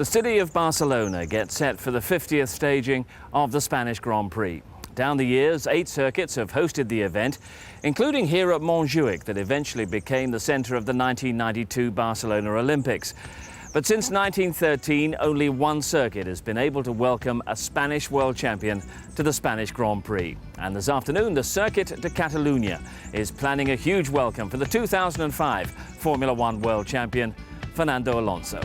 The city of Barcelona gets set for the 50th staging of the Spanish Grand Prix. Down the years, 8 circuits have hosted the event, including here at Montjuic, that eventually became the centre of the 1992 Barcelona Olympics. But since 1913, only one circuit has been able to welcome a Spanish world champion to the Spanish Grand Prix. And this afternoon, the Circuit de Catalunya is planning a huge welcome for the 2005 Formula One world champion, Fernando Alonso.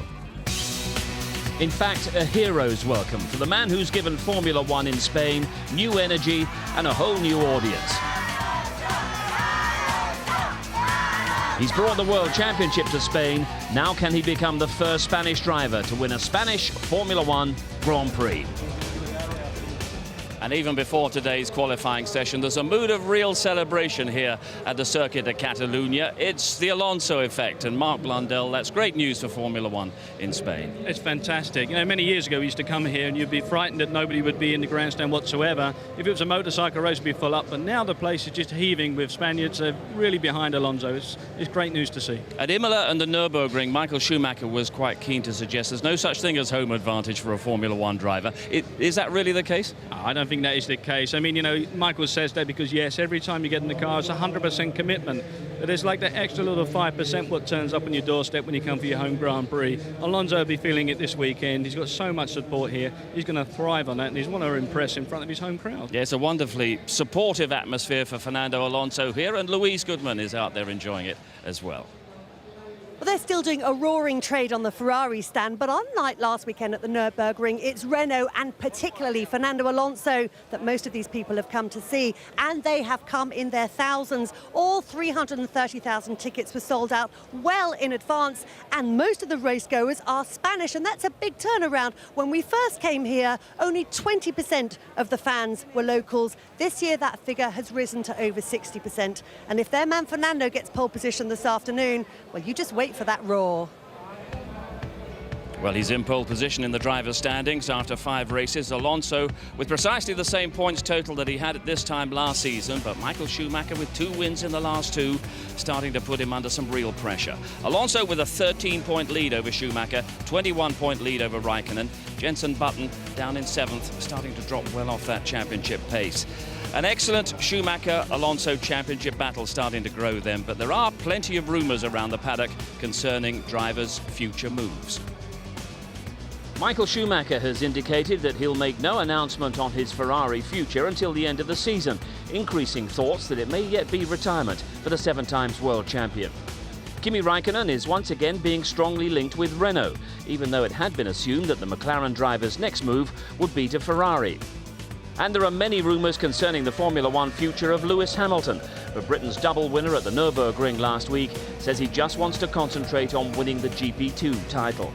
In fact, a hero's welcome for the man who's given Formula One in Spain new energy and a whole new audience. He's brought the World Championship to Spain. Now can he become the first Spanish driver to win a Spanish Formula One Grand Prix? And even before today's qualifying session, there's a mood of real celebration here at the Circuit de Catalunya. It's the Alonso effect, and Mark Blundell, that's great news for Formula One in Spain. It's fantastic. You know, many years ago we used to come here and you'd be frightened that nobody would be in the grandstand whatsoever. If it was a motorcycle race, it'd be full up, but now the place is just heaving with Spaniards really behind Alonso. It's great news to see. At Imola and the Nürburgring, Michael Schumacher was quite keen to suggest there's no such thing as home advantage for a Formula One driver. Is that really the case? I don't think that is the case. I mean, you know, Michael says that because, yes, every time you get in the car, it's 100% commitment. But there's like that extra little 5% what turns up on your doorstep when you come for your home Grand Prix. Alonso will be feeling it this weekend. He's got so much support here. He's going to thrive on that, and he's want to impress in front of his home crowd. Yeah, it's a wonderfully supportive atmosphere for Fernando Alonso here, and Luis Goodman is out there enjoying it as well. Well, they're still doing a roaring trade on the Ferrari stand, but unlike last weekend at the Nürburgring, it's Renault and particularly Fernando Alonso that most of these people have come to see, and they have come in their thousands. All 330,000 tickets were sold out well in advance, and most of the racegoers are Spanish, and that's a big turnaround. When we first came here, only 20% of the fans were locals. This year, that figure has risen to over 60%, and if their man Fernando gets pole position this afternoon, well, you just wait for that roar. Well, he's in pole position in the driver's standings after 5 races. Alonso with precisely the same points total that he had at this time last season, but Michael Schumacher with 2 wins in the last 2, starting to put him under some real pressure. Alonso with a 13-point lead over Schumacher, 21-point lead over Raikkonen. Jenson Button down in 7th, starting to drop well off that championship pace. An excellent Schumacher-Alonso championship battle starting to grow then, but there are plenty of rumours around the paddock concerning drivers' future moves. Michael Schumacher has indicated that he'll make no announcement on his Ferrari future until the end of the season, increasing thoughts that it may yet be retirement for the 7-times world champion. Kimi Raikkonen is once again being strongly linked with Renault, even though it had been assumed that the McLaren driver's next move would be to Ferrari. And there are many rumours concerning the Formula One future of Lewis Hamilton, but Britain's double winner at the Nürburgring last week says he just wants to concentrate on winning the GP2 title.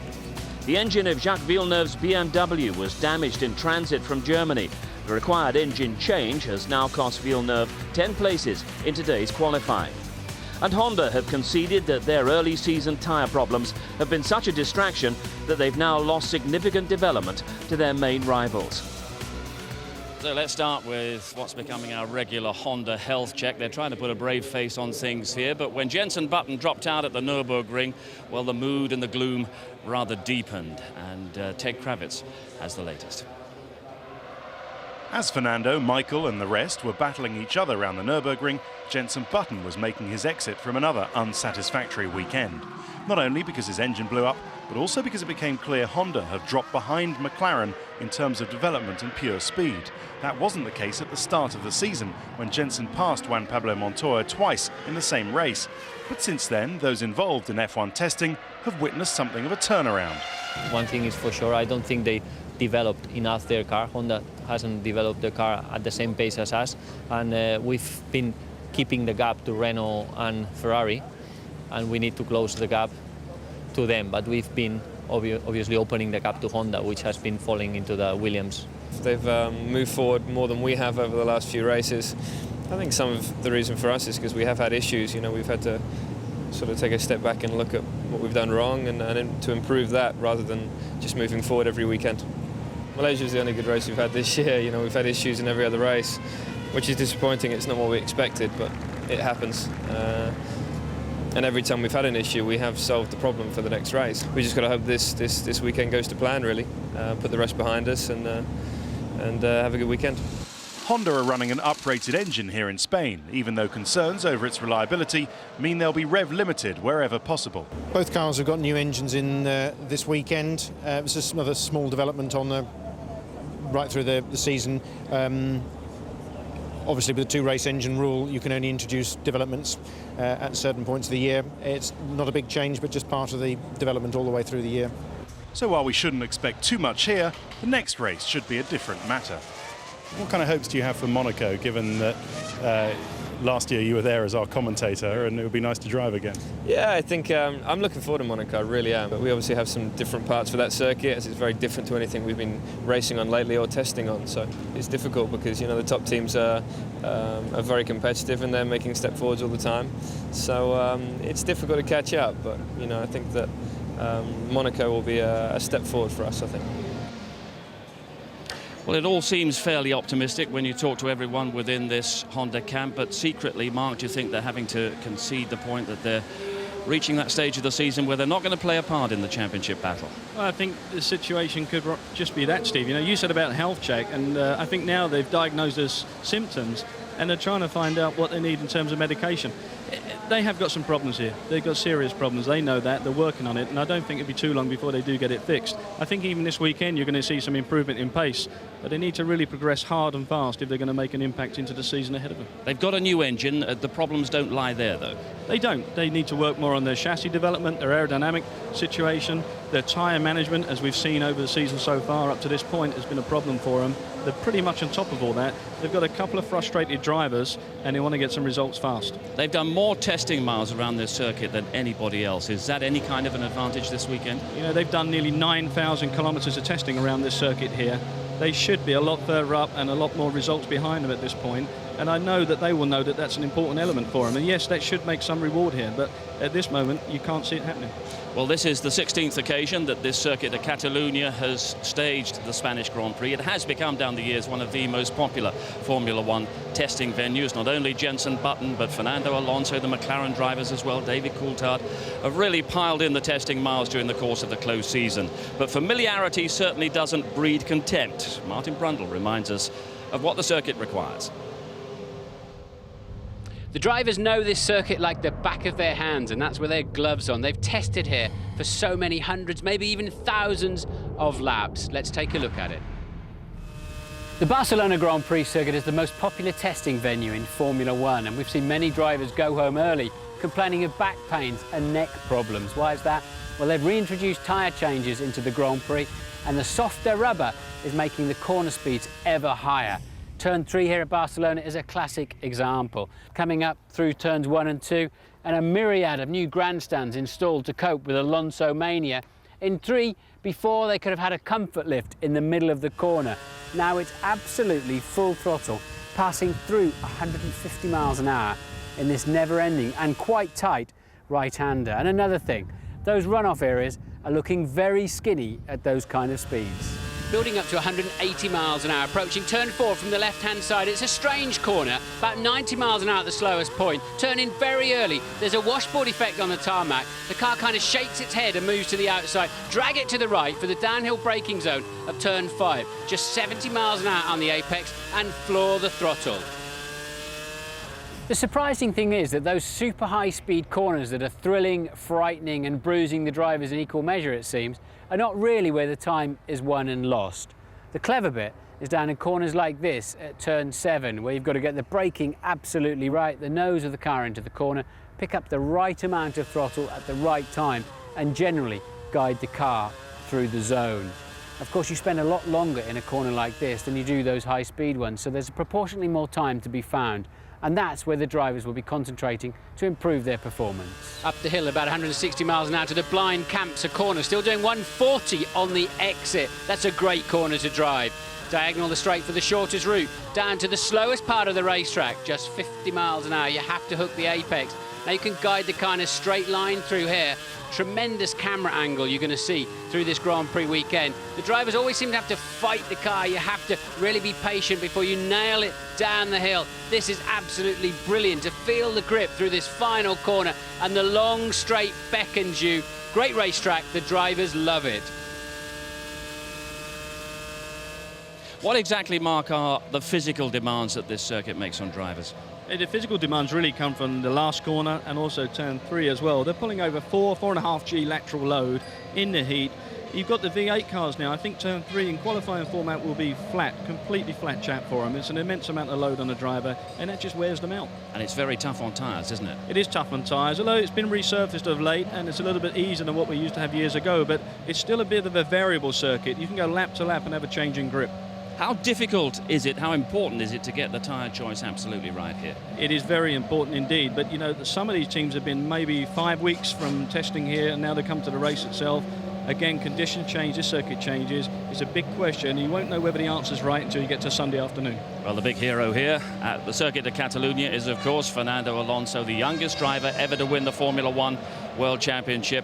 The engine of Jacques Villeneuve's BMW was damaged in transit from Germany. The required engine change has now cost Villeneuve 10 places in today's qualifying. And Honda have conceded that their early season tyre problems have been such a distraction that they've now lost significant development to their main rivals. So let's start with what's becoming our regular Honda health check. They're trying to put a brave face on things here, but when Jenson Button dropped out at the Nürburgring, well, the mood and the gloom rather deepened, and Ted Kravitz has the latest. As Fernando, Michael and the rest were battling each other around the Nürburgring, Jenson Button was making his exit from another unsatisfactory weekend. Not only because his engine blew up, but also because it became clear Honda have dropped behind McLaren in terms of development and pure speed. That wasn't the case at the start of the season, when Jenson passed Juan Pablo Montoya twice in the same race. But since then, those involved in F1 testing have witnessed something of a turnaround. One thing is for sure, I don't think they developed enough their car. Honda hasn't developed the car at the same pace as us, and we've been keeping the gap to Renault and Ferrari, and we need to close the gap to them, but we've been obviously opening the gap to Honda, which has been falling into the Williams. They've moved forward more than we have over the last few races. I think some of the reason for us is because we have had issues. You know, we've had to sort of take a step back and look at what we've done wrong and to improve that rather than just moving forward every weekend. Malaysia's the only good race we've had this year. You know, we've had issues in every other race, which is disappointing. It's not what we expected, but it happens. And every time we've had an issue, we have solved the problem for the next race. We just got to hope this weekend goes to plan, really. Put the rest behind us and have a good weekend. Honda are running an uprated engine here in Spain, even though concerns over its reliability mean they'll be rev limited wherever possible. Both cars have got new engines in this weekend. This is another small development on right through the season. Obviously, with the two-race engine rule, you can only introduce developments at certain points of the year. It's not a big change, but just part of the development all the way through the year. So while we shouldn't expect too much here, the next race should be a different matter. What kind of hopes do you have for Monaco, given that last year you were there as our commentator and it would be nice to drive again? Yeah, I think I'm looking forward to Monaco, I really am. But we obviously have some different parts for that circuit, as it's very different to anything we've been racing on lately or testing on. So it's difficult because, you know, the top teams are very competitive and they're making step forwards all the time. So it's difficult to catch up, but, you know, I think that Monaco will be a step forward for us, I think. Well, it all seems fairly optimistic when you talk to everyone within this Honda camp, but secretly, Mark, do you think they're having to concede the point that they're reaching that stage of the season where they're not going to play a part in the championship battle? Well, I think the situation could just be that, Steve. You know, you said about health check, and I think now they've diagnosed as symptoms, and they're trying to find out what they need in terms of medication. They have got some problems here. They've got serious problems. They know that. They're working on it, and I don't think it'll be too long before they do get it fixed. I think even this weekend you're going to see some improvement in pace, but they need to really progress hard and fast if they're going to make an impact into the season ahead of them. They've got a new engine. The problems don't lie there, though. They don't. They need to work more on their chassis development, their aerodynamic situation, their tyre management, as we've seen over the season so far up to this point, has been a problem for them. They're pretty much on top of all that. They've got a couple of frustrated drivers, and they want to get some results fast. They've done more testing miles around this circuit than anybody else. Is that any kind of an advantage this weekend? You know, they've done nearly 9,000 kilometres of testing around this circuit here. They should be a lot further up and a lot more results behind them at this point. And I know that they will know that that's an important element for them. And yes, that should make some reward here, but at this moment, you can't see it happening. Well, this is the 16th occasion that this circuit of Catalunya has staged the Spanish Grand Prix. It has become, down the years, one of the most popular Formula One testing venues. Not only Jenson Button, but Fernando Alonso, the McLaren drivers as well, David Coulthard, have really piled in the testing miles during the course of the close season. But familiarity certainly doesn't breed contempt. Martin Brundle reminds us of what the circuit requires. The drivers know this circuit like the back of their hands, and that's with their gloves on. They've tested here for so many hundreds, maybe even thousands of laps. Let's take a look at it. The Barcelona Grand Prix circuit is the most popular testing venue in Formula One, and we've seen many drivers go home early complaining of back pains and neck problems. Why is that? Well, they've reintroduced tyre changes into the Grand Prix, and the softer rubber is making the corner speeds ever higher. Turn 3 here at Barcelona is a classic example. Coming up through turns 1 and 2, and a myriad of new grandstands installed to cope with Alonso mania. In 3, before they could have had a comfort lift in the middle of the corner. Now it's absolutely full throttle, passing through 150 miles an hour in this never-ending and quite tight right-hander. And another thing, those runoff areas are looking very skinny at those kind of speeds. Building up to 180 miles an hour, approaching turn 4 from the left-hand side. It's a strange corner, about 90 miles an hour at the slowest point. Turning very early. There's a washboard effect on the tarmac. The car kind of shakes its head and moves to the outside. Drag it to the right for the downhill braking zone of turn 5. Just 70 miles an hour on the apex and floor the throttle. The surprising thing is that those super high-speed corners that are thrilling, frightening and bruising the drivers in equal measure, it seems, are not really where the time is won and lost. The clever bit is down in corners like this at turn 7, where you've got to get the braking absolutely right, the nose of the car into the corner, pick up the right amount of throttle at the right time, and generally guide the car through the zone. Of course, you spend a lot longer in a corner like this than you do those high-speed ones, so there's proportionately more time to be found. And that's where the drivers will be concentrating to improve their performance. Up the hill about 160 miles an hour to the blind Campsa corner, still doing 140 on the exit. That's a great corner to drive. Diagonal the straight for the shortest route, down to the slowest part of the racetrack, just 50 miles an hour. You have to hook the apex. Now you can guide the car in a straight line through here. Tremendous camera angle you're going to see through this Grand Prix weekend. The drivers always seem to have to fight the car. You have to really be patient before you nail it down the hill. This is absolutely brilliant to feel the grip through this final corner, and the long straight beckons you. Great racetrack, the drivers love it. What exactly, Mark, are the physical demands that this circuit makes on drivers? The physical demands really come from the last corner and also turn 3 as well. They're pulling over 4.5 G lateral load in the heat. You've got the V8 cars now. I think turn 3 in qualifying format will be flat, completely flat chat for them. It's an immense amount of load on the driver, and that just wears them out. And it's very tough on tyres, isn't it? It is tough on tyres, although it's been resurfaced of late, and it's a little bit easier than what we used to have years ago, but it's still a bit of a variable circuit. You can go lap to lap and have a changing grip. How difficult is it, how important is it to get the tyre choice absolutely right here? It is very important indeed, but you know, some of these teams have been maybe 5 weeks from testing here, and now they come to the race itself. Again, conditions change, this circuit changes. It's a big question. You won't know whether the answer's right until you get to Sunday afternoon. Well, the big hero here at the Circuit de Catalunya is, of course, Fernando Alonso, the youngest driver ever to win the Formula One World Championship.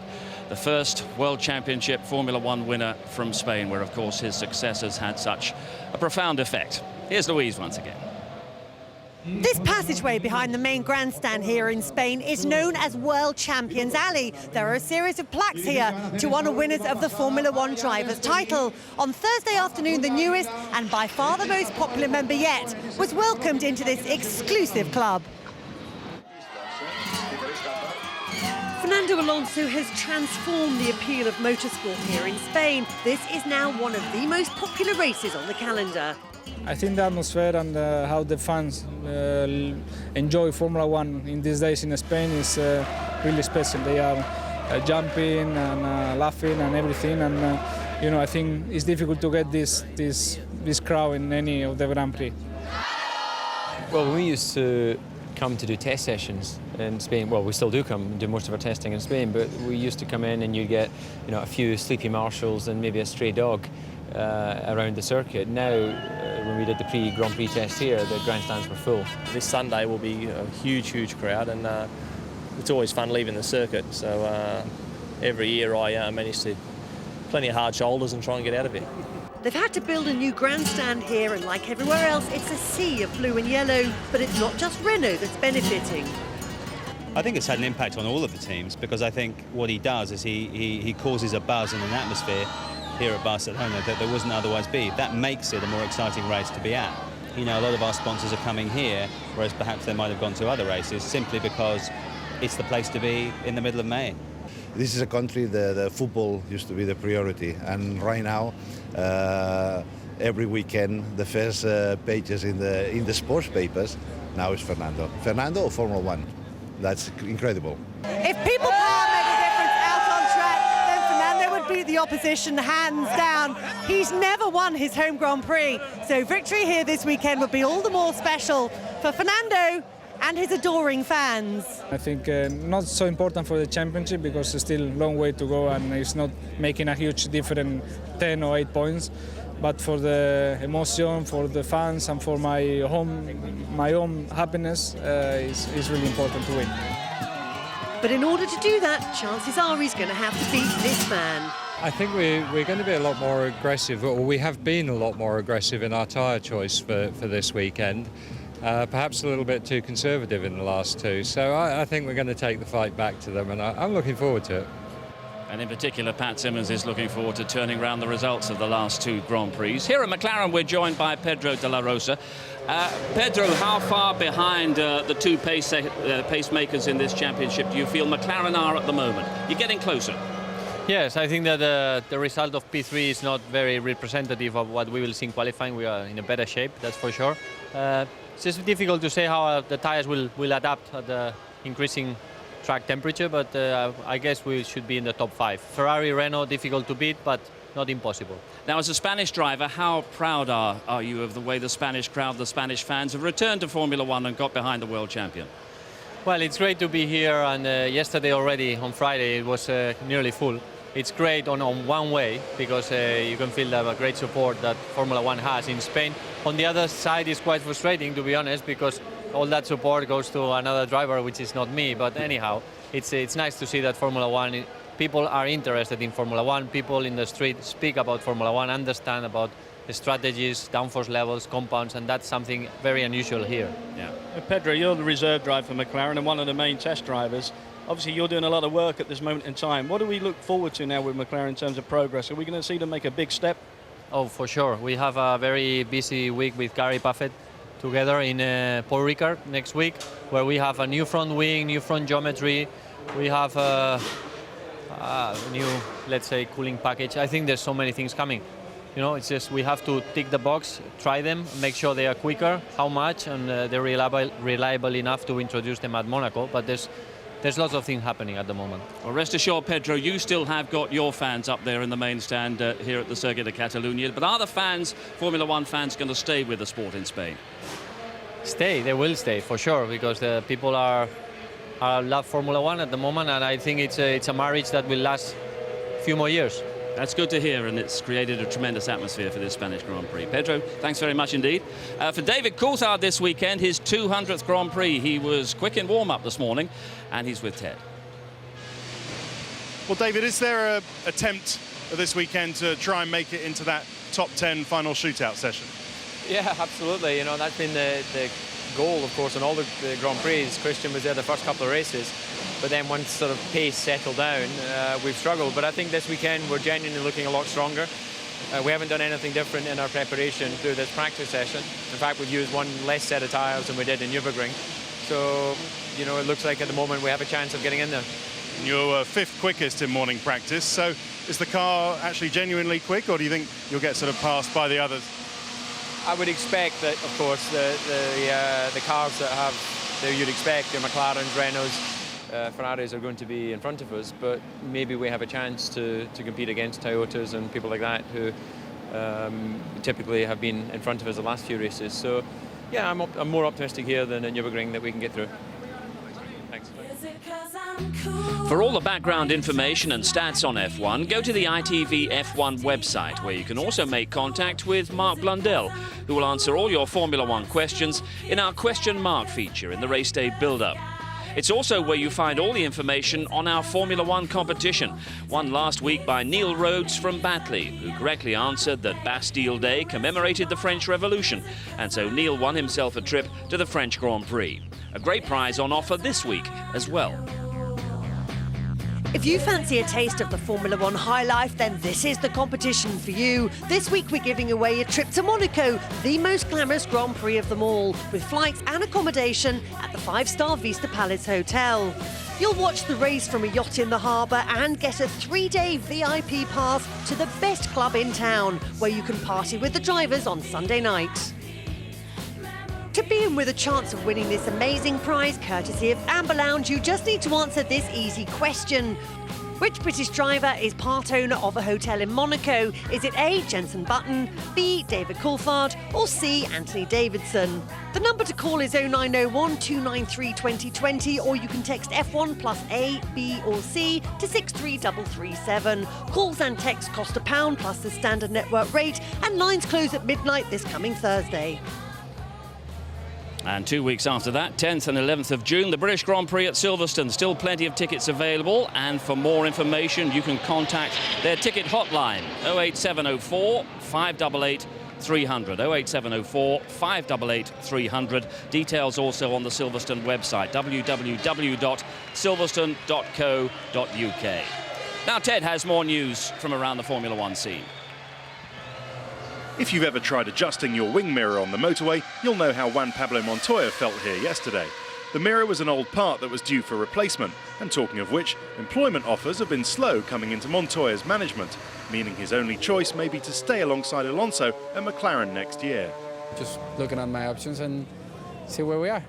The first World Championship Formula One winner from Spain, where, of course, his success has had such a profound effect. Here's Louise once again. This passageway behind the main grandstand here in Spain is known as World Champions Alley. There are a series of plaques here to honour winners of the Formula One drivers' title. On Thursday afternoon, the newest and by far the most popular member yet was welcomed into this exclusive club. Fernando Alonso has transformed the appeal of motorsport here in Spain. This is now one of the most popular races on the calendar. I think the atmosphere and how the fans enjoy Formula One in these days in Spain is really special. They are jumping and laughing and everything, and you know, I think it's difficult to get this crowd in any of the Grand Prix. Well, we used to come to do test sessions in Spain. Well, we still do come and do most of our testing in Spain, but we used to come in and you'd get, you know, a few sleepy marshals and maybe a stray dog around the circuit. Now, when we did the pre-Grand Prix test here, the grandstands were full. This Sunday will be a huge crowd, and it's always fun leaving the circuit. So every year I manage to plenty of hard shoulders and try and get out of it. They've had to build a new grandstand here, and like everywhere else, it's a sea of blue and yellow. But it's not just Renault that's benefiting. I think it's had an impact on all of the teams, because I think what he does is he causes a buzz and an atmosphere here at Barcelona that there wouldn't otherwise be. That makes it a more exciting race to be at. You know, a lot of our sponsors are coming here, whereas perhaps they might have gone to other races, simply because it's the place to be in the middle of May. This is a country the football used to be the priority, and right now every weekend the first pages in the sports papers now is Fernando or Formula One. That's incredible. If people power made a difference out on track, then Fernando would beat the opposition hands down. He's never won his home Grand Prix, so victory here this weekend would be all the more special for Fernando and his adoring fans. I think not so important for the championship, because there's still a long way to go and it's not making a huge difference, 10 or 8 points. But for the emotion, for the fans and for my own happiness, it's really important to win. But in order to do that, chances are he's going to have to beat this man. I think we're going to be a lot more aggressive, or we have been a lot more aggressive in our tyre choice for this weekend. Perhaps a little bit too conservative in the last two. So I think we're going to take the fight back to them, and I'm looking forward to it. And in particular, Pat Simmons is looking forward to turning around the results of the last two Grand Prix. Here at McLaren, we're joined by Pedro de la Rosa. Pedro, how far behind the two pacemakers in this championship do you feel McLaren are at the moment? You're getting closer. Yes, I think that the result of P3 is not very representative of what we will see in qualifying. We are in a better shape, that's for sure. It's just difficult to say how the tyres will adapt at the increasing track temperature, but I guess we should be in the top 5. Ferrari, Renault, difficult to beat, but not impossible. Now, as a Spanish driver, how proud are you of the way the Spanish crowd, the Spanish fans have returned to Formula One and got behind the world champion? Well, it's great to be here, and yesterday already, on Friday, it was nearly full. It's great on one way, because you can feel the great support that Formula One has in Spain. On the other side, it's quite frustrating, to be honest, because all that support goes to another driver, which is not me. But anyhow, it's nice to see that Formula One, people are interested in Formula One. People in the street speak about Formula One, understand about the strategies, downforce levels, compounds, and that's something very unusual here. Yeah. Pedro, you're the reserve driver for McLaren and one of the main test drivers. Obviously, you're doing a lot of work at this moment in time. What do we look forward to now with McLaren in terms of progress? Are we going to see them make a big step? Oh, for sure. We have a very busy week with Gary Buffett together in Paul Ricard next week, where we have a new front wing, new front geometry. We have a new, let's say, cooling package. I think there's so many things coming. You know, it's just we have to tick the box, try them, make sure they are quicker, how much, and they're reliable enough to introduce them at Monaco. But there's lots of things happening at the moment. Well, rest assured, Pedro, you still have got your fans up there in the main stand here at the Circuit of Catalunya. But are the fans, Formula One fans, going to stay with the sport in Spain? Stay, they will stay for sure, because the people are love Formula One at the moment, and I think it's a marriage that will last a few more years. That's good to hear, and it's created a tremendous atmosphere for this Spanish Grand Prix. Pedro, thanks very much indeed. For David Coulthard this weekend, his 200th Grand Prix. He was quick in warm-up this morning, and he's with Ted. Well, David, is there an attempt this weekend to try and make it into that top 10 final shootout session? Yeah, absolutely. You know, that's been the goal, of course, in all the Grand Prix. Christian was there the first couple of races, but then once sort of pace settled down, we've struggled. But I think this weekend we're genuinely looking a lot stronger. We haven't done anything different in our preparation through this practice session. In fact, we've used one less set of tyres than we did in Nürburgring. So, you know, it looks like at the moment we have a chance of getting in there. You're fifth quickest in morning practice, so is the car actually genuinely quick, or do you think you'll get sort of passed by the others? I would expect that, of course, the cars that have, that you'd expect, the McLarens, Renaults, Ferraris are going to be in front of us, but maybe we have a chance to compete against Toyotas and people like that who typically have been in front of us the last few races. So, yeah, I'm more optimistic here than at Nürburgring that we can get through. Thanks. For all the background information and stats on F1, go to the ITV F1 website, where you can also make contact with Mark Blundell, who will answer all your Formula One questions in our question mark feature in the race day build-up. It's also where you find all the information on our Formula One competition, won last week by Neil Rhodes from Batley, who correctly answered that Bastille Day commemorated the French Revolution, and so Neil won himself a trip to the French Grand Prix. A great prize on offer this week as well. If you fancy a taste of the Formula One high life, then this is the competition for you. This week we're giving away a trip to Monaco, the most glamorous Grand Prix of them all, with flights and accommodation at the 5-star Vista Palace Hotel. You'll watch the race from a yacht in the harbour and get a 3-day VIP pass to the best club in town, where you can party with the drivers on Sunday night. To be in with a chance of winning this amazing prize, courtesy of Amber Lounge, you just need to answer this easy question. Which British driver is part owner of a hotel in Monaco? Is it A, Jenson Button, B, David Coulthard, or C, Anthony Davidson? The number to call is 0901 293 2020, or you can text F1 plus A, B or C to 63337. Calls and texts cost £1 plus the standard network rate, and lines close at midnight this coming Thursday. And 2 weeks after that, 10th and 11th of June, the British Grand Prix at Silverstone. Still plenty of tickets available, and for more information you can contact their ticket hotline, 08704 588 300, 08704 588 300. Details also on the Silverstone website, www.silverstone.co.uk. Now Ted has more news from around the Formula One scene. If you've ever tried adjusting your wing mirror on the motorway, you'll know how Juan Pablo Montoya felt here yesterday. The mirror was an old part that was due for replacement, and talking of which, employment offers have been slow coming into Montoya's management, meaning his only choice may be to stay alongside Alonso at McLaren next year. Just looking at my options and see where we are.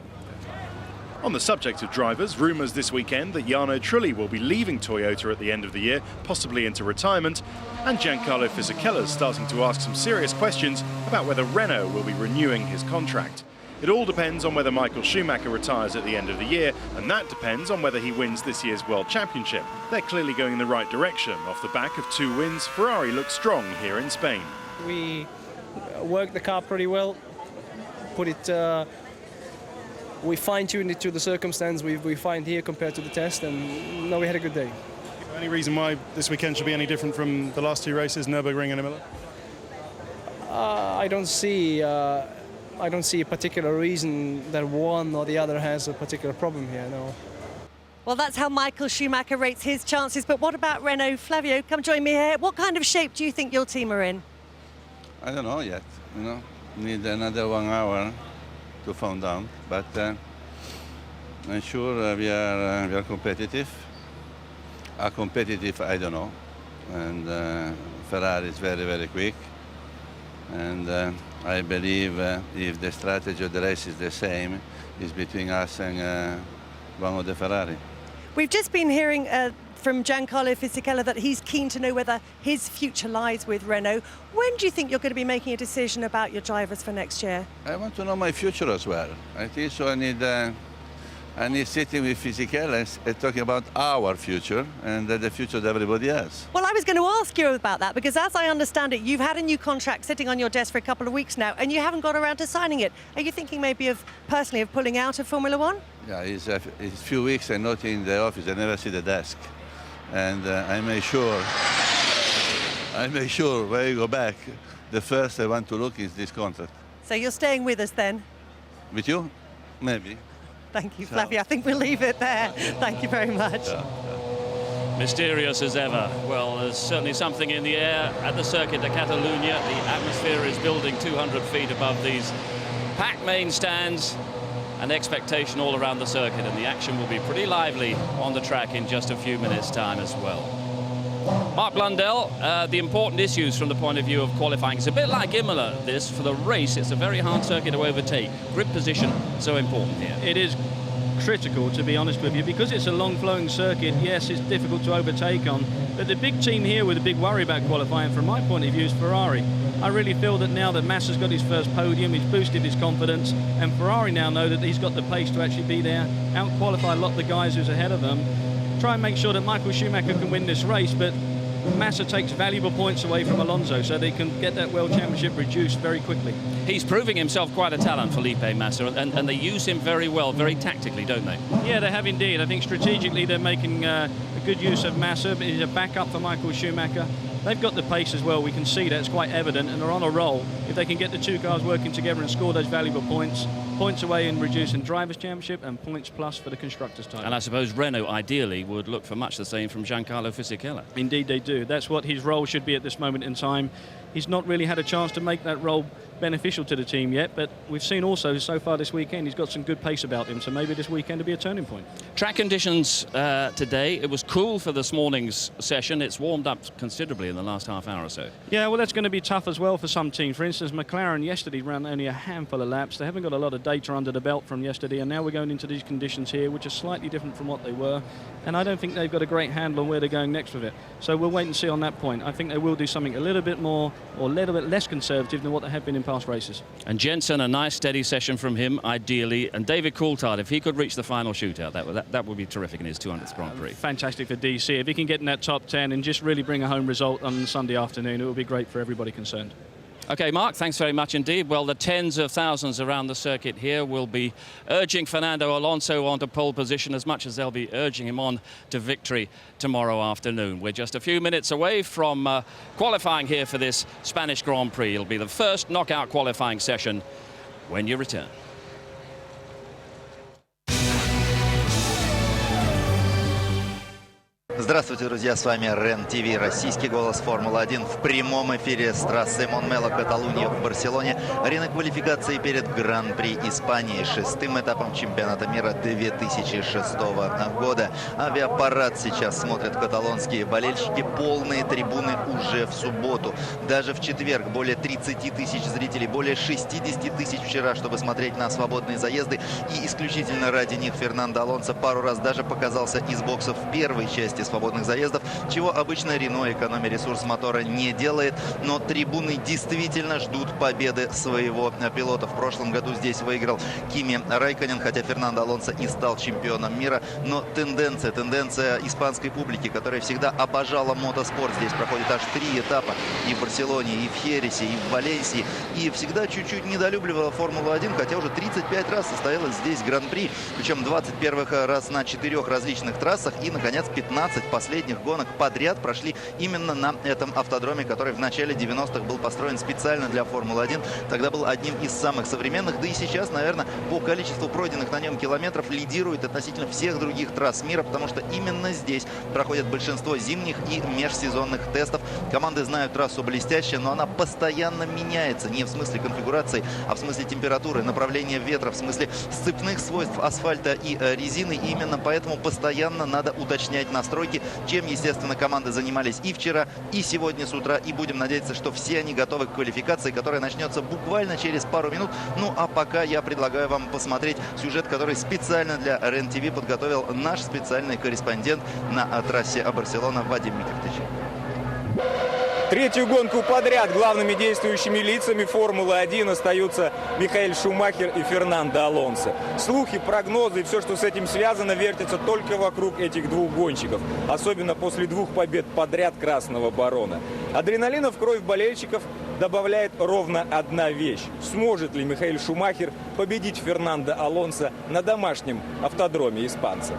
On the subject of drivers, rumours this weekend that Jarno Trulli will be leaving Toyota at the end of the year, possibly into retirement, and Giancarlo Fisichella's starting to ask some serious questions about whether Renault will be renewing his contract. It all depends on whether Michael Schumacher retires at the end of the year, and that depends on whether he wins this year's World Championship. They're clearly going in the right direction. Off the back of 2 wins, Ferrari looks strong here in Spain. We worked the car pretty well, put it we fine-tuned it to the circumstance we find here compared to the test, and no, we had a good day. Any reason why this weekend should be any different from the last two races, Nürburgring and Imola? I don't see a particular reason that one or the other has a particular problem here. No. Well, that's how Michael Schumacher rates his chances. But what about Renault? Flavio, come join me here. What kind of shape do you think your team are in? I don't know yet. You know, need another 1 hour to find out. But I'm sure we are competitive. Are competitive, I don't know. And Ferrari is very, very quick. And I believe if the strategy of the race is the same, it's between us and one of the Ferrari. We've just been hearing from Giancarlo Fisichella that he's keen to know whether his future lies with Renault. When do you think you're going to be making a decision about your drivers for next year? I want to know my future as well. I think so. I need sitting with Fisichella and talking about our future and the future that everybody has. Well, I was going to ask you about that because, as I understand it, you've had a new contract sitting on your desk for a couple of weeks now, and you haven't got around to signing it. Are you thinking maybe personally of pulling out of Formula One? Yeah, it's a few weeks I'm not in the office. I never see the desk, and I make sure when I go back, the first I want to look is this contract. So you're staying with us then? With you? Maybe. Thank you, Flavio. I think we'll leave it there. Thank you very much. Mysterious as ever. Well, there's certainly something in the air at the circuit de Catalunya. The atmosphere is building 200 feet above these packed main stands, and expectation all around the circuit, and the action will be pretty lively on the track in just a few minutes' time as well. Mark Blundell, the important issues from the point of view of qualifying. It's a bit like Imola, this. For the race, it's a very hard circuit to overtake. Grip position, so important here. It is critical, to be honest with you, because it's a long-flowing circuit. Yes, it's difficult to overtake on, but the big team here with a big worry about qualifying, from my point of view, is Ferrari. I really feel that now that Massa's got his first podium, he's boosted his confidence, and Ferrari now know that he's got the pace to actually be there, out-qualify a lot of the guys who's ahead of them, try and make sure that Michael Schumacher can win this race, but Massa takes valuable points away from Alonso, so they can get that World Championship reduced very quickly. He's proving himself quite a talent, Felipe Massa, and they use him very well, very tactically, don't they? Yeah, they have indeed. I think strategically they're making a good use of Massa. He's a backup for Michael Schumacher. They've got the pace as well, we can see that, it's quite evident, and they're on a roll. If they can get the two cars working together and score those valuable points away in reducing Drivers' Championship and points plus for the Constructors' title. And I suppose Renault ideally would look for much the same from Giancarlo Fisichella. Indeed they do. That's what his role should be at this moment in time. He's not really had a chance to make that role beneficial to the team yet, but we've seen also so far this weekend he's got some good pace about him, so maybe this weekend will be a turning point. Track conditions today, it was cool for this morning's session. It's warmed up considerably in the last half hour or so. Yeah, well, that's going to be tough as well for some teams. For instance, McLaren yesterday ran only a handful of laps. They haven't got a lot of data under the belt from yesterday, and now we're going into these conditions here, which are slightly different from what they were, and I don't think they've got a great handle on where they're going next with it. So we'll wait and see on that point. I think they will do something a little bit more or a little bit less conservative than what they have been in past races. And Jensen, a nice steady session from him, ideally. And David Coulthard, if he could reach the final shootout, that would be terrific in his 200th Grand Prix. Fantastic for DC. If he can get in that top 10 and just really bring a home result on Sunday afternoon, it would be great for everybody concerned. OK, Mark, thanks very much indeed. Well, the tens of thousands around the circuit here will be urging Fernando Alonso onto pole position as much as they'll be urging him on to victory tomorrow afternoon. We're just a few minutes away from qualifying here for this Spanish Grand Prix. It'll be the first knockout qualifying session when you return. Здравствуйте, друзья, с вами РЕН-ТВ, российский голос Формулы-1 в прямом эфире с трассы Монмело, Каталунья в Барселоне. Арена квалификации перед Гран-при Испании, шестым этапом чемпионата мира 2006 года. Авиапарад сейчас смотрят каталонские болельщики, полные трибуны уже в субботу. Даже в четверг более 30 тысяч зрителей, более 60 тысяч вчера, чтобы смотреть на свободные заезды. И исключительно ради них Фернандо Алонсо пару раз даже показался из боксов в первой части свободных заездов, чего обычно Рено, экономя ресурс мотора, не делает. Но трибуны действительно ждут победы своего пилота. В прошлом году здесь выиграл Кими Райконен, хотя Фернандо Алонсо и стал чемпионом мира. Но тенденция испанской публики, которая всегда обожала мотоспорт. Здесь проходит аж 3 этапа и в Барселоне, и в Хересе, и в Валенсии. И всегда чуть-чуть недолюбливала Формулу-1, хотя уже 35 раз состоялось здесь Гран-при. Причем 21 раз на 4 различных трассах. И, наконец, 15 последних гонок подряд прошли именно на этом автодроме, который в начале 90-х был построен специально для Формулы-1. Тогда был одним из самых современных. Да и сейчас, наверное, по количеству пройденных на нем километров лидирует относительно всех других трасс мира, потому что именно здесь проходят большинство зимних и межсезонных тестов. Команды знают трассу блестяще, но она постоянно меняется. Не в смысле конфигурации, а в смысле температуры, направления ветра, в смысле сцепных свойств асфальта и резины. И именно поэтому постоянно надо уточнять настройки, чем, естественно, команды занимались и вчера, и сегодня с утра. И будем надеяться, что все они готовы к квалификации, которая начнется буквально через пару минут. Ну а пока я предлагаю вам посмотреть сюжет, который специально для РЕН-ТВ подготовил наш специальный корреспондент на трассе Барселона Вадим Микертич. Третью гонку подряд главными действующими лицами Формулы-1 остаются Михаэль Шумахер и Фернандо Алонсо. Слухи, прогнозы и все, что с этим связано, вертится только вокруг этих двух гонщиков. Особенно после 2 побед подряд Красного Барона. Адреналина в кровь болельщиков добавляет ровно одна вещь. Сможет ли Михаэль Шумахер победить Фернандо Алонсо на домашнем автодроме испанца?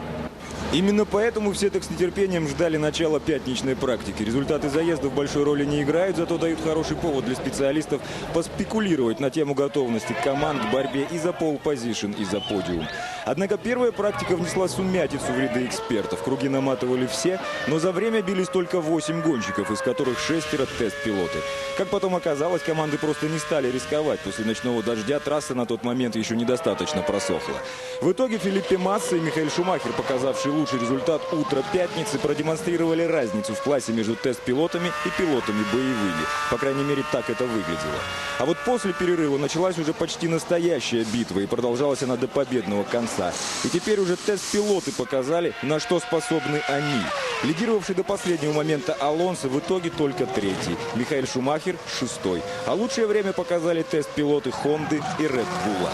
Именно поэтому все так с нетерпением ждали начала пятничной практики. Результаты заездов большой роли не играют, зато дают хороший повод для специалистов поспекулировать на тему готовности команд к борьбе и за пол-позишн, и за подиум. Однако первая практика внесла сумятицу в ряды экспертов. Круги наматывали все, но за время бились только 8 гонщиков, из которых 6 тест-пилоты. Как потом оказалось, команды просто не стали рисковать. После ночного дождя трасса на тот момент еще недостаточно просохла. В итоге Фелиппе Масса и Михаэль Шумахер, показавший лучший результат утра пятницы, продемонстрировали разницу в классе между тест-пилотами и пилотами боевыми. По крайней мере, так это выглядело. А вот после перерыва началась уже почти настоящая битва, и продолжалась она до победного конца. И теперь уже тест-пилоты показали, на что способны они. Лидировавший до последнего момента Алонсо в итоге только 3-й, Михаэль Шумахер 6-й. А лучшее время показали тест-пилоты Хонды и Ред Булла.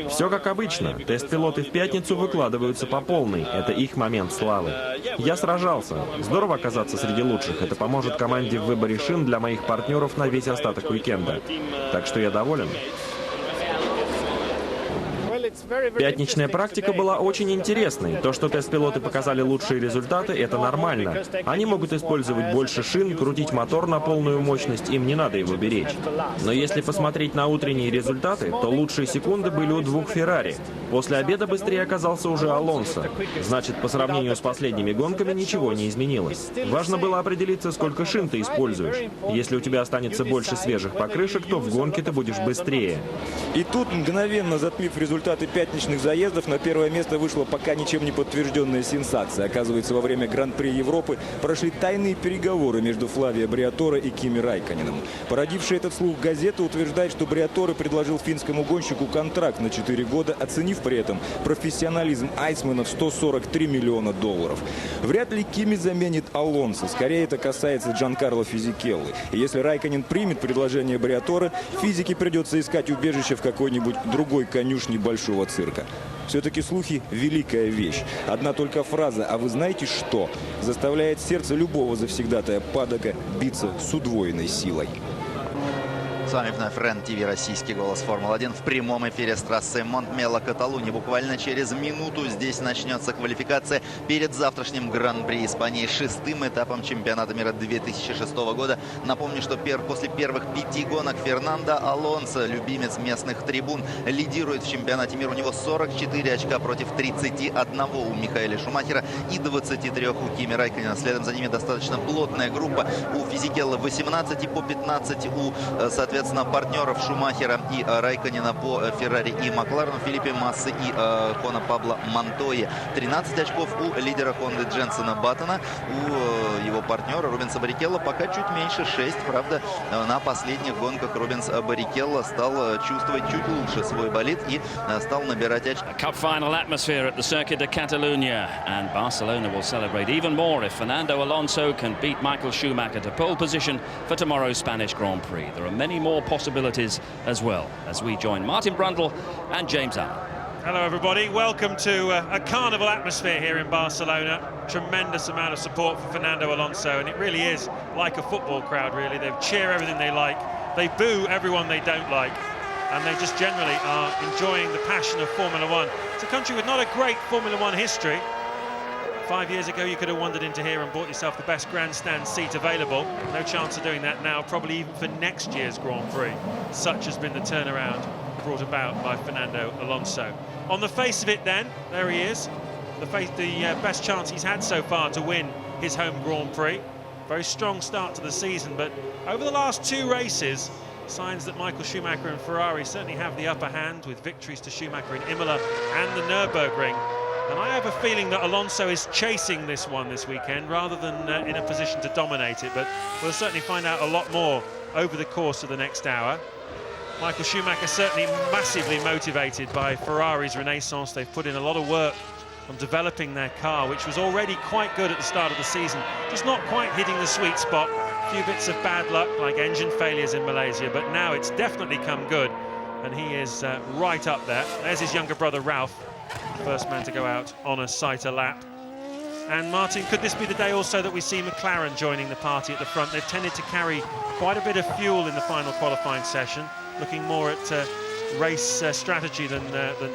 Все как обычно. Тест-пилоты в пятницу выкладываются по полной. Это их момент славы. Я сражался. Здорово оказаться среди лучших. Это поможет команде в выборе шин для моих партнеров на весь остаток уикенда. Так что я доволен. Пятничная практика была очень интересной. То, что тест-пилоты показали лучшие результаты, это нормально. Они могут использовать больше шин, крутить мотор на полную мощность, им не надо его беречь. Но если посмотреть на утренние результаты, то лучшие секунды были у 2 Феррари. После обеда быстрее оказался уже Алонсо. Значит, по сравнению с последними гонками ничего не изменилось. Важно было определиться, сколько шин ты используешь. Если у тебя останется больше свежих покрышек, то в гонке ты будешь быстрее. И тут, мгновенно затмив результаты пятничных заездов, на первое место вышла пока ничем не подтвержденная сенсация. Оказывается, во время Гран-при Европы прошли тайные переговоры между Флавио Бриаторе и Кими Райконеном. Породившая этот слух газета утверждает, что Бриаторе предложил финскому гонщику контракт на 4 года, оценив при этом профессионализм айсмена в $143 миллиона. Вряд ли Кими заменит Алонсо. Скорее, это касается Джанкарло Физикеллы. И если Райконен примет предложение Бриаторе, физике придется искать убежище в какой-нибудь другой конюшне большого цирка. Все-таки слухи – великая вещь. Одна только фраза «а вы знаете что?» заставляет сердце любого завсегдатая падока биться с удвоенной силой. С вами вновь РЕН-ТВ, российский голос Формулы-1 в прямом эфире с трассы Монтмело, Каталуния. Буквально через минуту здесь начнется квалификация перед завтрашним Гран-при Испании, 6-м этапом чемпионата мира 2006 года. Напомню, что после первых 5 гонок Фернандо Алонсо, любимец местных трибун, лидирует в чемпионате мира. У него 44 очка против 31 у Михаэля Шумахера и 23 у Кими Райконена. Следом за ними достаточно плотная группа. У Физикеллы 18 и по 15 у, соответственно, соответственно, партнеров Шумахера и Райконена по Феррари и Макларену, Филиппе Массы и Хона Пабло Монтойи. 13 очков у лидера Хонды Дженсена Баттона, у его партнера Рубенса Баррикелло пока чуть меньше, 6. Правда, на последних гонках Рубенс Баррикелло стал чувствовать чуть лучше свой болид и стал набирать очки. Cup final atmosphere at the Circuit de Catalunya, and Barcelona will celebrate even more if Fernando Alonso can beat Michael Schumacher to pole position for tomorrow's Spanish Grand Prix. There are many more possibilities as well as we join Martin Brundle and James Allen. Hello everybody, welcome to a carnival atmosphere here in Barcelona. Tremendous amount of support for Fernando Alonso, and it really is like a football crowd really. They cheer everything they like, they boo everyone they don't like, and they just generally are enjoying the passion of Formula One. It's a country with not a great Formula One history. 5 years ago you could have wandered into here and bought yourself the best grandstand seat available. No chance of doing that now, probably even for next year's Grand Prix. Such has been the turnaround brought about by Fernando Alonso. On the face of it then, there he is. The best chance he's had so far to win his home Grand Prix. Very strong start to the season, but over the last 2 races, signs that Michael Schumacher and Ferrari certainly have the upper hand, with victories to Schumacher in Imola and the Nürburgring. And I have a feeling that Alonso is chasing this one this weekend rather than in a position to dominate it, but we'll certainly find out a lot more over the course of the next hour. Michael Schumacher certainly massively motivated by Ferrari's renaissance. They've put in a lot of work on developing their car, which was already quite good at the start of the season, just not quite hitting the sweet spot. A few bits of bad luck, like engine failures in Malaysia, but now it's definitely come good, and he is right up there. There's his younger brother Ralph, first man to go out on a Saita lap. And Martin, could this be the day also that we see McLaren joining the party at the front? They've tended to carry quite a bit of fuel in the final qualifying session, looking more at race strategy than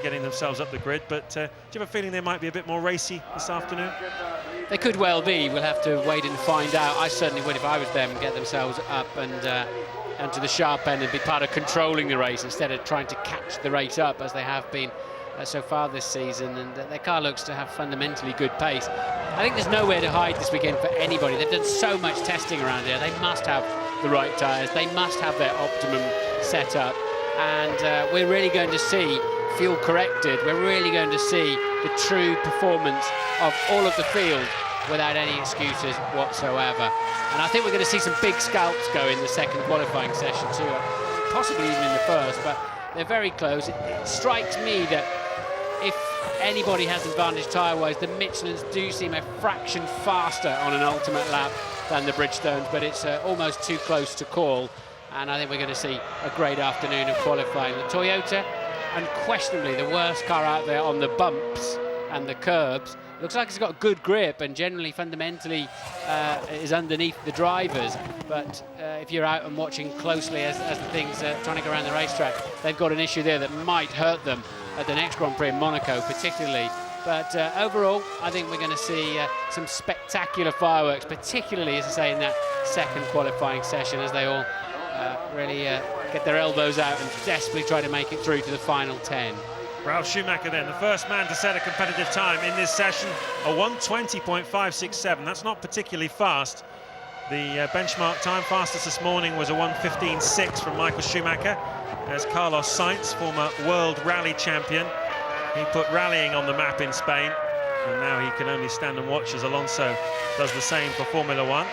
getting themselves up the grid. But do you have a feeling they might be a bit more racy this afternoon? They could well be. We'll have to wait and find out. I certainly would if I was them, get themselves up and to the sharp end and be part of controlling the race instead of trying to catch the race up as they have been so far this season. And their car looks to have fundamentally good pace. I think there's nowhere to hide this weekend for anybody. They've done so much testing around here. They must have the right tyres. They must have their optimum setup. And we're really going to see fuel corrected. We're really going to see the true performance of all of the field without any excuses whatsoever. And I think we're going to see some big scalps go in the second qualifying session too, possibly even in the first, but they're very close. It strikes me that if anybody has advantage tyre-wise, the Michelins do seem a fraction faster on an ultimate lap than the Bridgestones, but it's almost too close to call. And I think we're going to see a great afternoon of qualifying. The Toyota, unquestionably the worst car out there on the bumps and the curbs. Looks like it's got good grip and generally fundamentally is underneath the drivers. But if you're out and watching closely as the things trying to go around the racetrack, they've got an issue there that might hurt them at the next Grand Prix in Monaco particularly. But overall, I think we're going to see some spectacular fireworks, particularly, as I say, in that second qualifying session as they all really get their elbows out and desperately try to make it through to the final 10. Ralf Schumacher then, the first man to set a competitive time in this session, a 1:20.567. That's not particularly fast. The benchmark time fastest this morning was a 1:15.6 from Michael Schumacher. There's Carlos Sainz, former world rally champion. He put rallying on the map in Spain, and now he can only stand and watch as Alonso does the same for Formula One.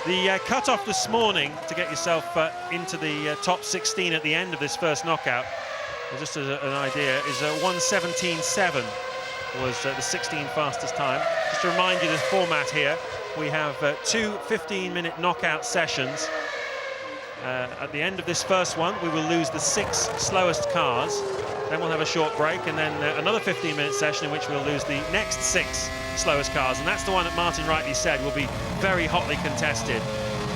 The cut-off this morning to get yourself into the top 16 at the end of this first knockout, just as an idea, is 1:17.7 was the 16th fastest time. Just to remind you the format here, we have 2 15-minute knockout sessions. At the end of this first one, we will lose the 6 slowest cars. Then we'll have a short break, and then another 15-minute session in which we'll lose the next 6 slowest cars. And that's the one that Martin rightly said will be very hotly contested.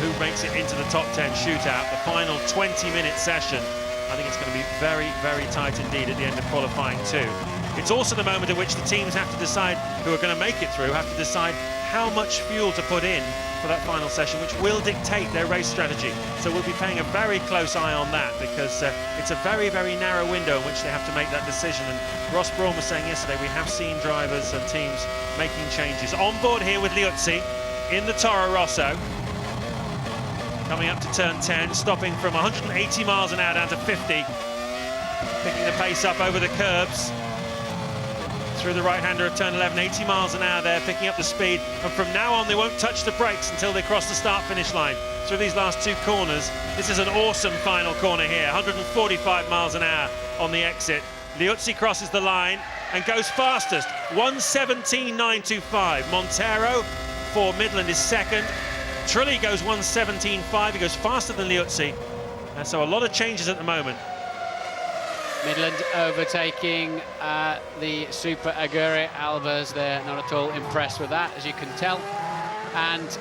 Who makes it into the top 10 shootout, the final 20-minute session. I think it's going to be very, very tight indeed at the end of qualifying too. It's also the moment at which the teams have to decide, who are going to make it through, have to decide how much fuel to put in for that final session, which will dictate their race strategy. So we'll be paying a very close eye on that, because it's a very, very narrow window in which they have to make that decision. And Ross Brawn was saying yesterday, we have seen drivers and teams making changes. On board here with Liuzzi in the Toro Rosso. coming up to turn 10, stopping from 180 miles an hour down to 50, picking the pace up over the curbs. Through the right-hander of turn 11, 80 miles an hour there, picking up the speed, and from now on they won't touch the brakes until they cross the start-finish line. Through these last two corners, this is an awesome final corner here, 145 miles an hour on the exit. Liuzzi crosses the line and goes fastest, 1:17.925. Montero for Midland is second. Trulli goes 1:17.5, he goes faster than Liuzzi, and so a lot of changes at the moment. Midland overtaking the Super Aguri. Albers, they're not at all impressed with that, as you can tell. And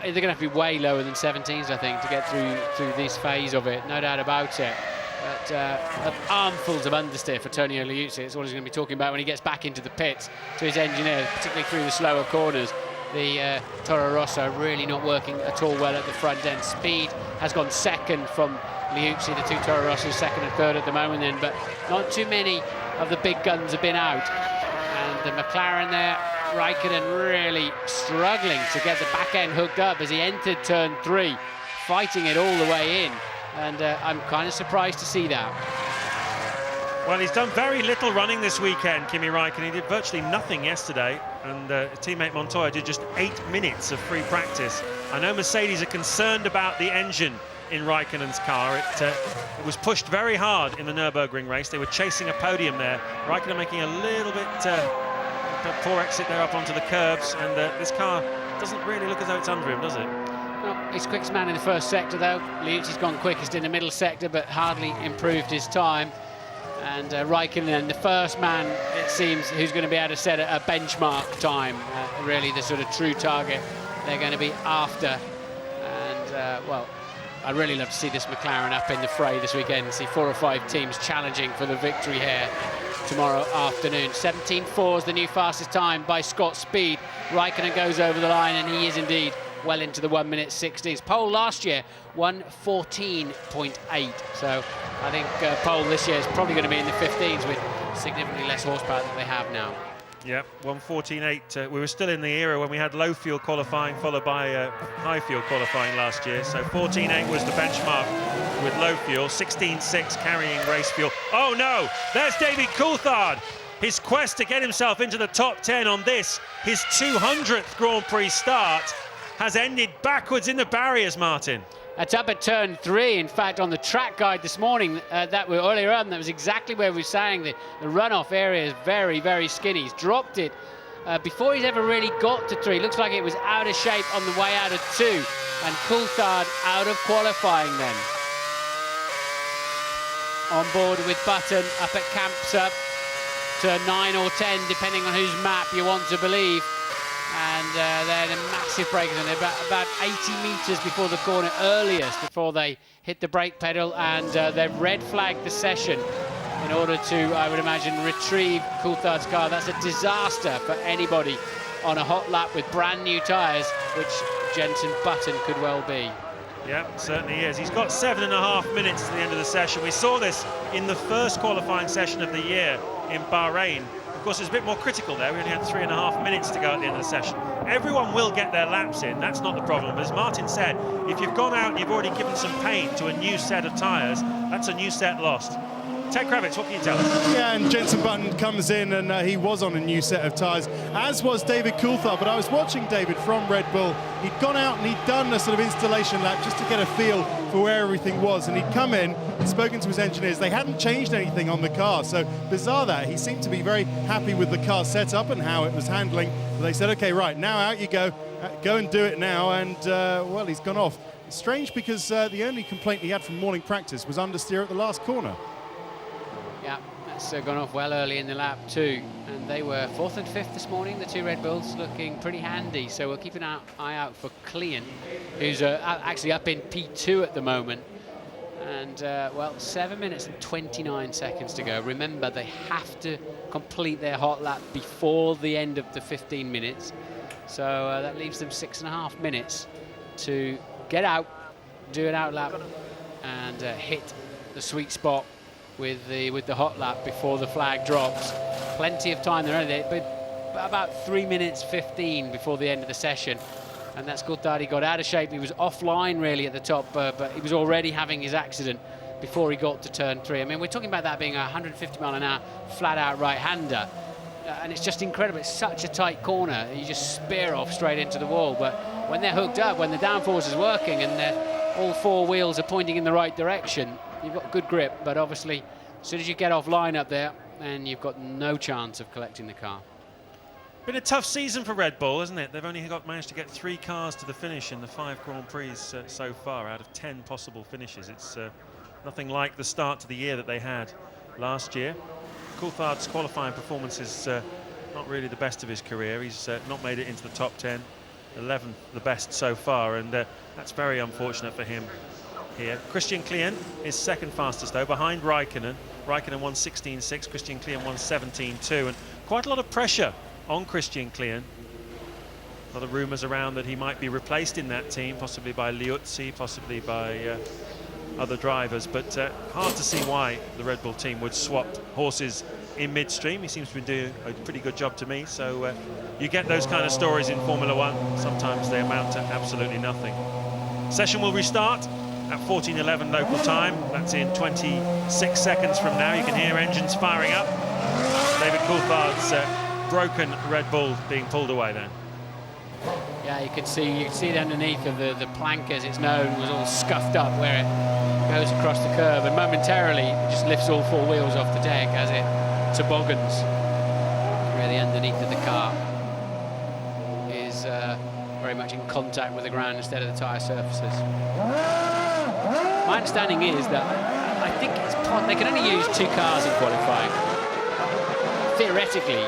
they're going to have to be way lower than 17s, I think, to get through this phase of it, no doubt about it. But armfuls of understeer for Tonio Liuzzi. It's what he's going to be talking about when he gets back into the pits to his engineer, particularly through the slower corners. The Toro Rosso really not working at all well at the front end. Speed has gone second from Liuzzi, the two Toro Rossos, second and third at the moment then, but not too many of the big guns have been out. And the McLaren there, Raikkonen really struggling to get the back end hooked up as he entered turn 3, fighting it all the way in. And I'm kind of surprised to see that. Well, he's done very little running this weekend, Kimi Raikkonen. He did virtually nothing yesterday, and teammate Montoya did just 8 minutes of free practice. I know Mercedes are concerned about the engine in Raikkonen's car. It was pushed very hard in the Nürburgring race. They were chasing a podium there. Raikkonen making a little bit poor exit there up onto the curbs, and this car doesn't really look as though it's under him, does it? Well, he's quickest man in the first sector, though. Liuzzi's gone quickest in the middle sector, but hardly improved his time. And Raikkonen, the first man, it seems, who's going to be able to set a benchmark time, really the sort of true target they're going to be after. And, well, I'd really love to see this McLaren up in the fray this weekend, see 4 or 5 teams challenging for the victory here tomorrow afternoon. 17.4 is the new fastest time by Scott Speed. Raikkonen goes over the line, and he is indeed well into the 1:60s. Pole last year, 1:14.8. So I think pole this year is probably going to be in the 15s with significantly less horsepower than they have now. Yep, 1:14.8. We were still in the era when we had low fuel qualifying followed by high fuel qualifying last year. So 14.8 was the benchmark with low fuel, 16.6 carrying race fuel. Oh no, there's David Coulthard. His quest to get himself into the top 10 on this, his 200th Grand Prix start, has ended backwards in the barriers, Martin. It's up at turn 3. In fact, on the track guide this morning, that were earlier on, that was exactly where we were saying the runoff area is very, very skinny. He's dropped it before he's ever really got to 3. Looks like it was out of shape on the way out of 2. And Coulthard out of qualifying then. On board with Button up at camps up to 9 or 10, depending on whose map you want to believe. And they're in a massive break, and they're about 80 metres before the corner earliest, before they hit the brake pedal, and they've red flagged the session in order to, I would imagine, retrieve Coulthard's car. That's a disaster for anybody on a hot lap with brand new tyres, which Jenson Button could well be. Yeah, certainly is. He's got 7.5 minutes to the end of the session. We saw this in the first qualifying session of the year in Bahrain. Of course, it's a bit more critical there. We only had 3.5 minutes to go at the end of the session. Everyone will get their laps in. That's not the problem. But as Martin said, if you've gone out and you've already given some pain to a new set of tyres, that's a new set lost. Ted Kravitz, what can you tell us? Yeah, and Jenson Button comes in, and he was on a new set of tyres, as was David Coulthard. But I was watching David from Red Bull. He'd gone out and he'd done a sort of installation lap just to get a feel for where everything was. And he'd come in and spoken to his engineers. They hadn't changed anything on the car. So bizarre that. He seemed to be very happy with the car setup and how it was handling. But they said, OK, right, now out you go. Go and do it now. And, well, he's gone off. It's strange because the only complaint he had from morning practice was understeer at the last corner. Yeah, that's gone off well early in the lap too, and they were 4th and 5th this morning, the two Red Bulls, looking pretty handy. So we'll keep an eye out for Klein, who's actually up in P2 at the moment. And well, 7 minutes and 29 seconds to go. Remember, they have to complete their hot lap before the end of the 15 minutes. So that leaves them 6.5 minutes to get out, do an out lap, and hit the sweet spot with the hot lap before the flag drops. Plenty of time there, but about 3 minutes 15 before the end of the session. and that's Coulthard. He got out of shape. He was offline really at the top, but he was already having his accident before he got to turn 3. I mean, we're talking about that being a 150 mile an hour flat-out right-hander, and it's just incredible. It's such a tight corner. You just spear off straight into the wall, but when they're hooked up, when the downforce is working and all 4 wheels are pointing in the right direction, you've got good grip, but obviously as soon as you get offline up there, then you've got no chance of collecting the car. Been a tough season for Red Bull, hasn't it? They've only managed to get 3 cars to the finish in the 5 Grand Prix so far out of 10 possible finishes. It's nothing like the start to the year that they had last year. Coulthard's qualifying performance is not really the best of his career. He's not made it into the top 10, 11th the best so far, and that's very unfortunate for him here. Christian Klien is second fastest though, behind Raikkonen. Raikkonen won 16.6, Christian Klien won 17.2, and quite a lot of pressure on Christian Klien. A lot of rumours around that he might be replaced in that team, possibly by Liuzzi, possibly by other drivers, but hard to see why the Red Bull team would swap horses in midstream. He seems to be doing a pretty good job to me, so you get those kind of stories in Formula 1. Sometimes they amount to absolutely nothing. Session will restart at 14:11 local time. That's in 26 seconds from now. You can hear engines firing up. David Coulthard's broken Red Bull being pulled away then. Yeah, you can see it underneath of the plank, as it's known, was all scuffed up where it goes across the curve, and momentarily it just lifts all 4 wheels off the deck as it toboggans. Really underneath of the car is very much in contact with the ground instead of the tyre surfaces. My understanding is that I think they can only use 2 cars in qualifying. Theoretically,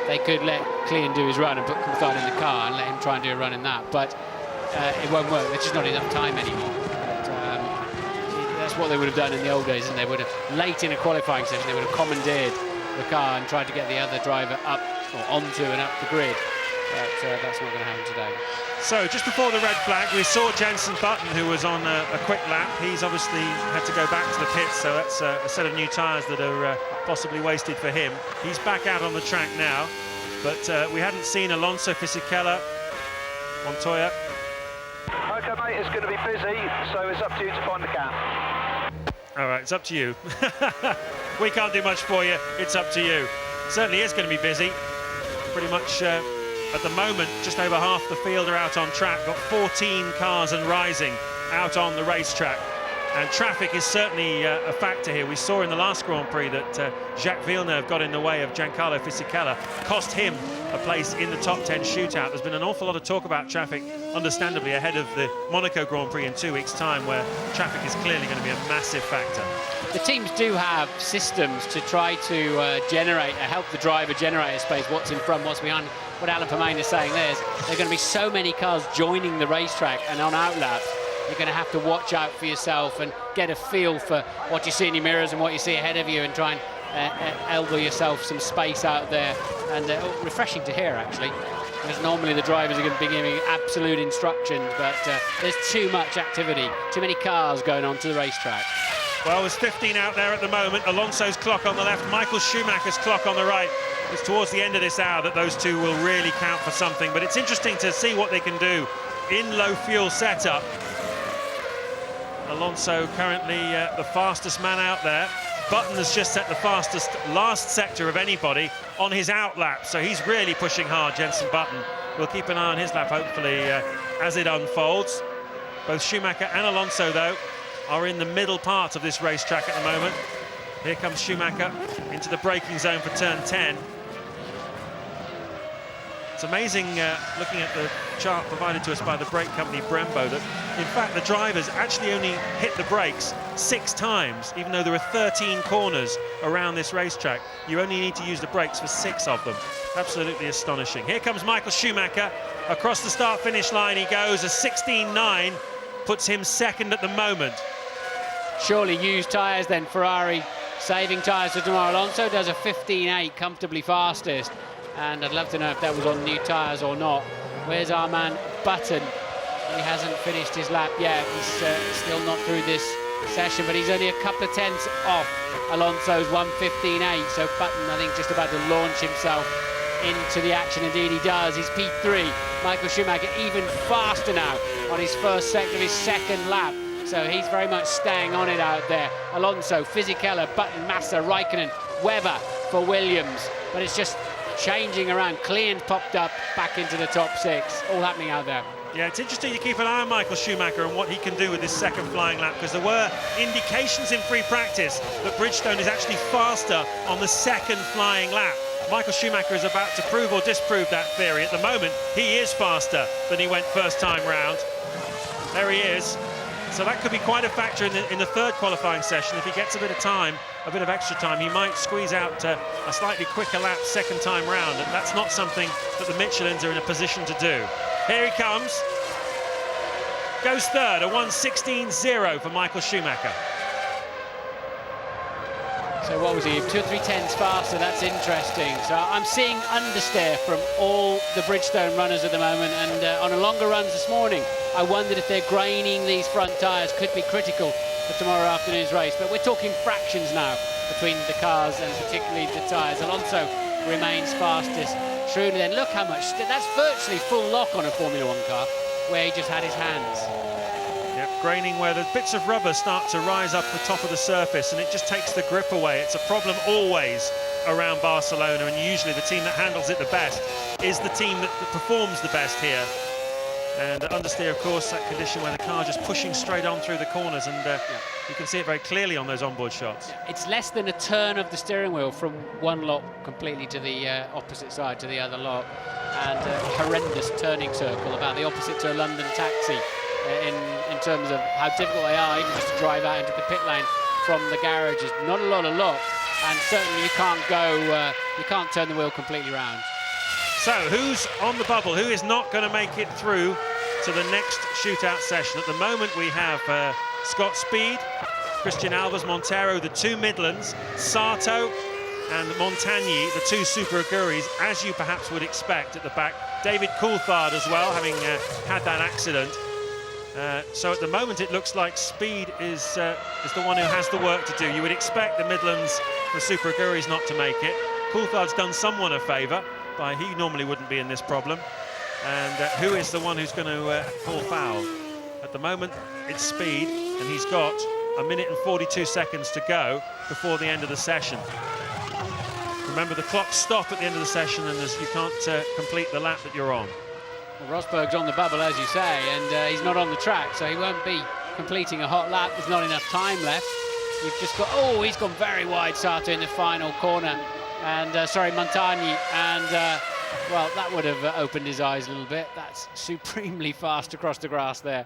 they could let Klien do his run and put Coulthard in the car and let him try and do a run in that, but it won't work. There's just not enough time anymore. But, that's what they would have done in the old days, and they would have, late in a qualifying session, they would have commandeered the car and tried to get the other driver up or onto and up the grid. But that's not going to happen today. So just before the red flag, we saw Jenson Button, who was on a quick lap. He's obviously had to go back to the pits, so that's a set of new tyres that are possibly wasted for him. He's back out on the track now, but we hadn't seen Alonso, Fisichella, Montoya. OK, mate, it's going to be busy, so it's up to you to find the gap. All right, it's up to you. We can't do much for you. It's up to you. Certainly is going to be busy. Pretty much at the moment, just over half the field are out on track. Got 14 cars and rising out on the racetrack. And traffic is certainly a factor here. We saw in the last Grand Prix that Jacques Villeneuve got in the way of Giancarlo Fisichella, cost him a place in the top 10 shootout. There's been an awful lot of talk about traffic, understandably, ahead of the Monaco Grand Prix in 2 weeks' time, where traffic is clearly going to be a massive factor. The teams do have systems to try to help the driver generate a space, what's in front, what's behind. What Alan Permain is saying there are going to be so many cars joining the racetrack and on outlaps. You're going to have to watch out for yourself and get a feel for what you see in your mirrors and what you see ahead of you, and try and elbow yourself some space out there. And refreshing to hear, actually, because normally the drivers are going to be giving absolute instructions, but there's too much activity, too many cars going onto the racetrack. Well, there's 15 out there at the moment. Alonso's clock on the left, Michael Schumacher's clock on the right. It's towards the end of this hour that those two will really count for something, but it's interesting to see what they can do in low fuel setup. Alonso currently the fastest man out there. Button has just set the fastest last sector of anybody on his out lap, so he's really pushing hard, Jenson Button. We'll keep an eye on his lap, hopefully, as it unfolds. Both Schumacher and Alonso, though, are in the middle part of this racetrack at the moment. Here comes Schumacher into the braking zone for turn 10. It's amazing looking at the chart provided to us by the brake company Brembo that, in fact, the drivers actually only hit the brakes 6 times, even though there are 13 corners around this racetrack. You only need to use the brakes for 6 of them. Absolutely astonishing. Here comes Michael Schumacher. Across the start-finish line he goes. A 16.9 puts him second at the moment. Surely used tyres then, Ferrari saving tyres for tomorrow. Alonso does a 15.8, comfortably fastest. And I'd love to know if that was on new tyres or not. Where's our man Button? He hasn't finished his lap yet. He's still not through this session, but he's only a couple of tenths off Alonso's 1:15.8. So Button, I think, just about to launch himself into the action. Indeed he does. He's P3. Michael Schumacher even faster now on his first sector of his second lap. So he's very much staying on it out there. Alonso, Fisichella, Button, Massa, Raikkonen, Webber for Williams. But it's just changing around. Clean popped up back into the top 6. All happening out there. Yeah, it's interesting to keep an eye on Michael Schumacher and what he can do with this second flying lap, because there were indications in free practice that Bridgestone is actually faster on the second flying lap. Michael Schumacher is about to prove or disprove that theory. At the moment, he is faster than he went first time round. There he is. So that could be quite a factor in the third qualifying session. If he gets a bit of time, a bit of extra time, he might squeeze out a slightly quicker lap second time round. And that's not something that the Michelins are in a position to do. Here he comes. Goes third, a 1:16.0 for Michael Schumacher. So what was he, 2 or 3 tenths faster? That's interesting. So I'm seeing understeer from all the Bridgestone runners at the moment, and on a longer runs this morning, I wondered if they're graining these front tyres could be critical for tomorrow afternoon's race. But we're talking fractions now between the cars and particularly the tyres. Alonso remains fastest. Truly then, look how much, that's virtually full lock on a Formula 1 car, where he just had his hands. Yep, graining where the bits of rubber start to rise up the top of the surface and it just takes the grip away. It's a problem always around Barcelona, and usually the team that handles it the best is the team that performs the best here. And understeer, of course, that condition where the car just pushing straight on through the corners, and you can see it very clearly on those onboard shots. It's less than a turn of the steering wheel from one lock completely to the opposite side to the other lock, and a horrendous turning circle about the opposite to a London taxi in terms of how difficult they are, even just to drive out into the pit lane from the garages. Not a lot of lock, and certainly you can't go, you can't turn the wheel completely round. So, who's on the bubble? Who is not going to make it through to the next shootout session? At the moment, we have Scott Speed, Christian Albers, Montero, the 2 Midlands, Sato and Montagny, the 2 Super Aguris, as you perhaps would expect at the back. David Coulthard as well, having had that accident. So at the moment, it looks like Speed is the one who has the work to do. You would expect the Midlands, the Super Aguris, not to make it. Coulthard's done someone a favour. He normally wouldn't be in this problem. And who is the one who's going to fall foul? At the moment, it's Speed, and he's got 1 minute and 42 seconds to go before the end of the session. Remember, the clocks stop at the end of the session, and you can't complete the lap that you're on. Well, Rosberg's on the bubble, as you say, and he's not on the track, so he won't be completing a hot lap. There's not enough time left. You've just got, oh, he's gone very wide, Sato, in the final corner. And, sorry, Montagny, and, well, that would have opened his eyes a little bit. That's supremely fast across the grass there.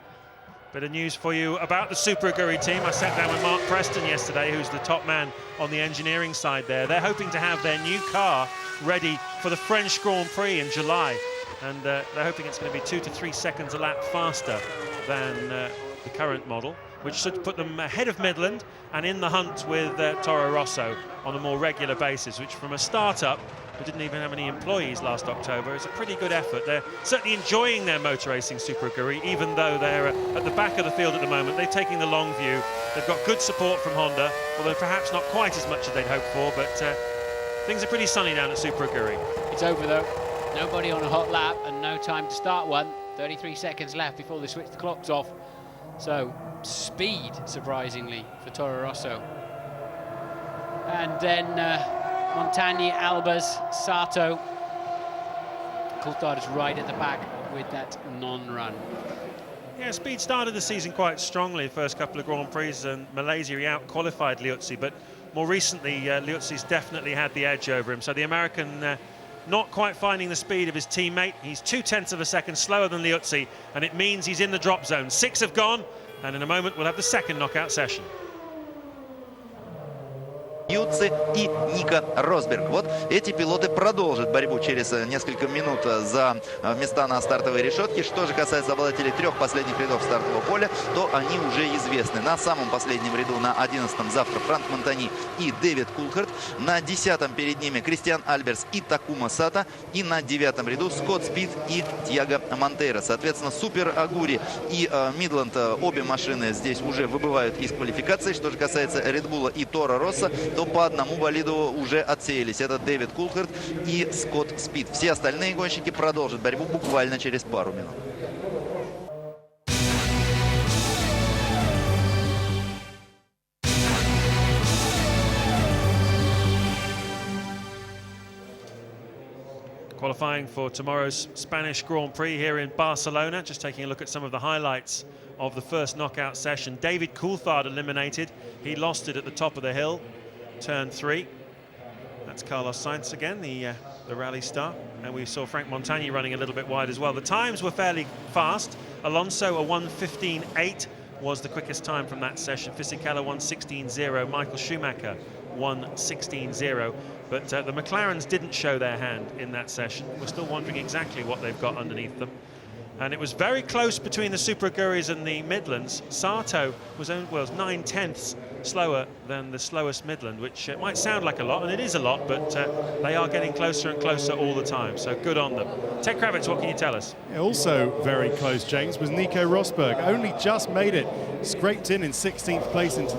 Bit of news for you about the Super Aguri team. I sat down with Mark Preston yesterday, who's the top man on the engineering side there. They're hoping to have their new car ready for the French Grand Prix in July. And they're hoping it's going to be 2 to 3 seconds a lap faster than the current model, which should put them ahead of Midland and in the hunt with Toro Rosso on a more regular basis, which from a start-up who didn't even have any employees last October is a pretty good effort. They're certainly enjoying their motor racing Super Aguri, even though they're at the back of the field at the moment. They're taking the long view. They've got good support from Honda, although perhaps not quite as much as they'd hoped for, but things are pretty sunny down at Super Aguri. It's over, though. Nobody on a hot lap and no time to start one. 33 seconds left before they switch the clocks off. So, Speed, surprisingly, for Toro Rosso. And then Montagny, Albers, Sato. Coulthard is right at the back with that non-run. Yeah, Speed started the season quite strongly, the first couple of Grand Prix, and Malaysia he out-qualified Liuzzi, but more recently Liuzzi's definitely had the edge over him. So the American not quite finding the speed of his teammate. He's 0.2 of a second slower than Liuzzi, and it means he's in the drop zone. 6 have gone, and in a moment we'll have the second knockout session. Юци и Ника Росберг. Вот эти пилоты продолжат борьбу через несколько минут за места на стартовой решетке. Что же касается обладателей 3 последних рядов стартового поля, то они уже известны. На самом последнем ряду, на 11-м, завтра Франк Монтани и Дэвид Кулхарт. На 10-м перед ними Кристиан Альберс и Такума Сато. И на 9-м ряду Скотт Спид и Тьяго Монтейро. Соответственно, Супер Агури и Мидленд, обе машины здесь уже выбывают из квалификации. Что же касается Red Bull и Торо Россо, то по одному болиду уже отсеялись. Это Дэвид Кулхарт и Скотт Спид. Все остальные гонщики продолжат борьбу буквально через пару минут. Qualifying for tomorrow's Spanish Grand Prix here in Barcelona. Just taking a look at some of the highlights of the first knockout session. David Coulthard eliminated. He lost it at the top of the hill, turn 3. That's Carlos Sainz again, the rally star. And we saw Frank Montagny running a little bit wide as well. The times were fairly fast. Alonso, a 1:15.8 was the quickest time from that session. Fisichella, 1:16.0. Michael Schumacher, 1:16.0. But the McLarens didn't show their hand in that session. We're still wondering exactly what they've got underneath them. And it was very close between the Super Aguris and the Midlands. Sato was 9/10ths slower than the slowest Midland, which might sound like a lot, and it is a lot, but they are getting closer and closer all the time, so good on them. Ted Kravitz, what can you tell us? Yeah, also very close, James, was Nico Rosberg. Only just made it, scraped in 16th place into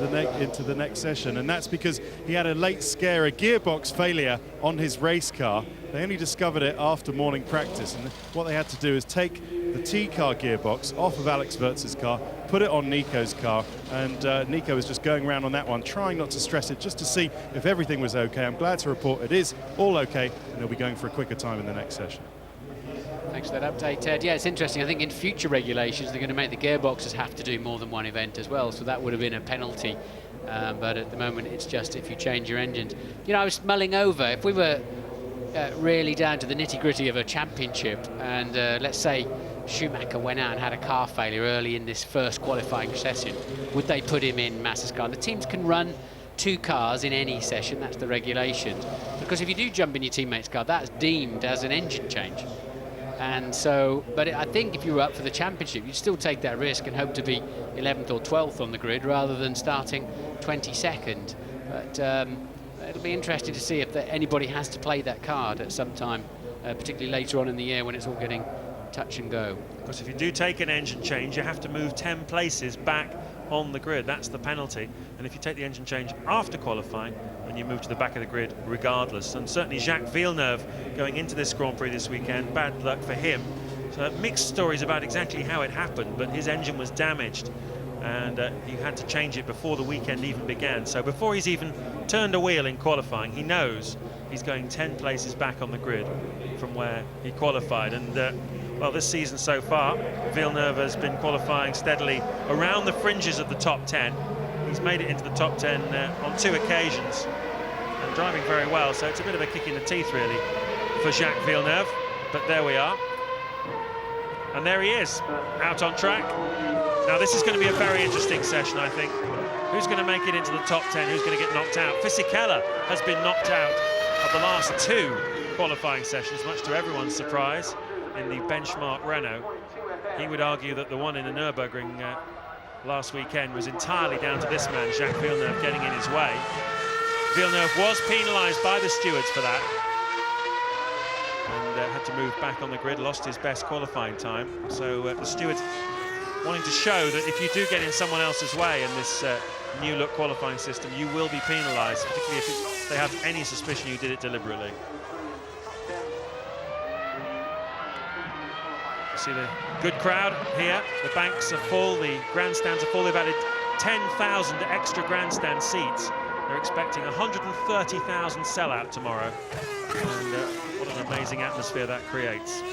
the next session, and that's because he had a late scare, a gearbox failure on his race car. They only discovered it after morning practice, and what they had to do is take the T-car gearbox off of Alex Wurtz's car, put it on Nico's car, and Nico was just going around on that one, trying not to stress it, just to see if everything was okay. I'm glad to report it is all okay, and he'll be going for a quicker time in the next session. Thanks for that update, Ted. Yeah, it's interesting. I think in future regulations, they're going to make the gearboxes have to do more than one event as well, so that would have been a penalty. But at the moment, it's just if you change your engines. You know, I was mulling over, if we were really down to the nitty-gritty of a championship, and let's say Schumacher went out and had a car failure early in this first qualifying session, would they put him in Massa's car? The teams can run 2 cars in any session, that's the regulation. Because if you do jump in your teammate's car, that's deemed as an engine change. And so, but I think if you were up for the championship, you'd still take that risk and hope to be 11th or 12th on the grid rather than starting 22nd. But it'll be interesting to see if anybody has to play that card at some time, particularly later on in the year when it's all getting touch and go. Because if you do take an engine change, you have to move 10 places back on the grid. That's the penalty. And if you take the engine change after qualifying, then you move to the back of the grid regardless. And certainly Jacques Villeneuve going into this Grand Prix this weekend, bad luck for him. So mixed stories about exactly how it happened, but his engine was damaged and he had to change it before the weekend even began. So before he's even turned a wheel in qualifying, he knows he's going 10 places back on the grid from where he qualified. And well, this season so far, Villeneuve has been qualifying steadily around the fringes of the top 10. He's made it into the top 10 on 2 occasions and driving very well, so it's a bit of a kick in the teeth really for Jacques Villeneuve, but there we are. And there he is, out on track. Now this is going to be a very interesting session, I think. Who's going to make it into the top 10? Who's going to get knocked out? Fisichella has been knocked out of the last 2 qualifying sessions, much to everyone's surprise, in the benchmark Renault. He would argue that the one in the Nürburgring last weekend was entirely down to this man, Jacques Villeneuve, getting in his way. Villeneuve was penalised by the stewards for that and had to move back on the grid, lost his best qualifying time. So the stewards wanting to show that if you do get in someone else's way in this new look qualifying system, you will be penalised, particularly if they have any suspicion you did it deliberately. See the good crowd here. The banks are full, the grandstands are full. They've added 10,000 extra grandstand seats. They're expecting 130,000 sellout tomorrow. And what an amazing atmosphere that creates.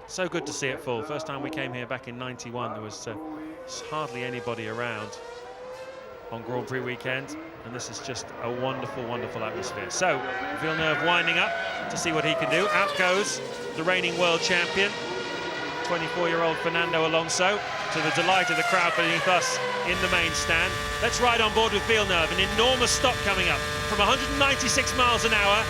So good to see it full. First time we came here back in '91, there was hardly anybody around on Grand Prix weekend, and this is just a wonderful, wonderful atmosphere. So Villeneuve winding up to see what he can do. Out goes the reigning world champion, 24-year-old Fernando Alonso, to the delight of the crowd beneath us in the main stand. Let's ride on board with Villeneuve. An enormous stop coming up from 196 miles an hour.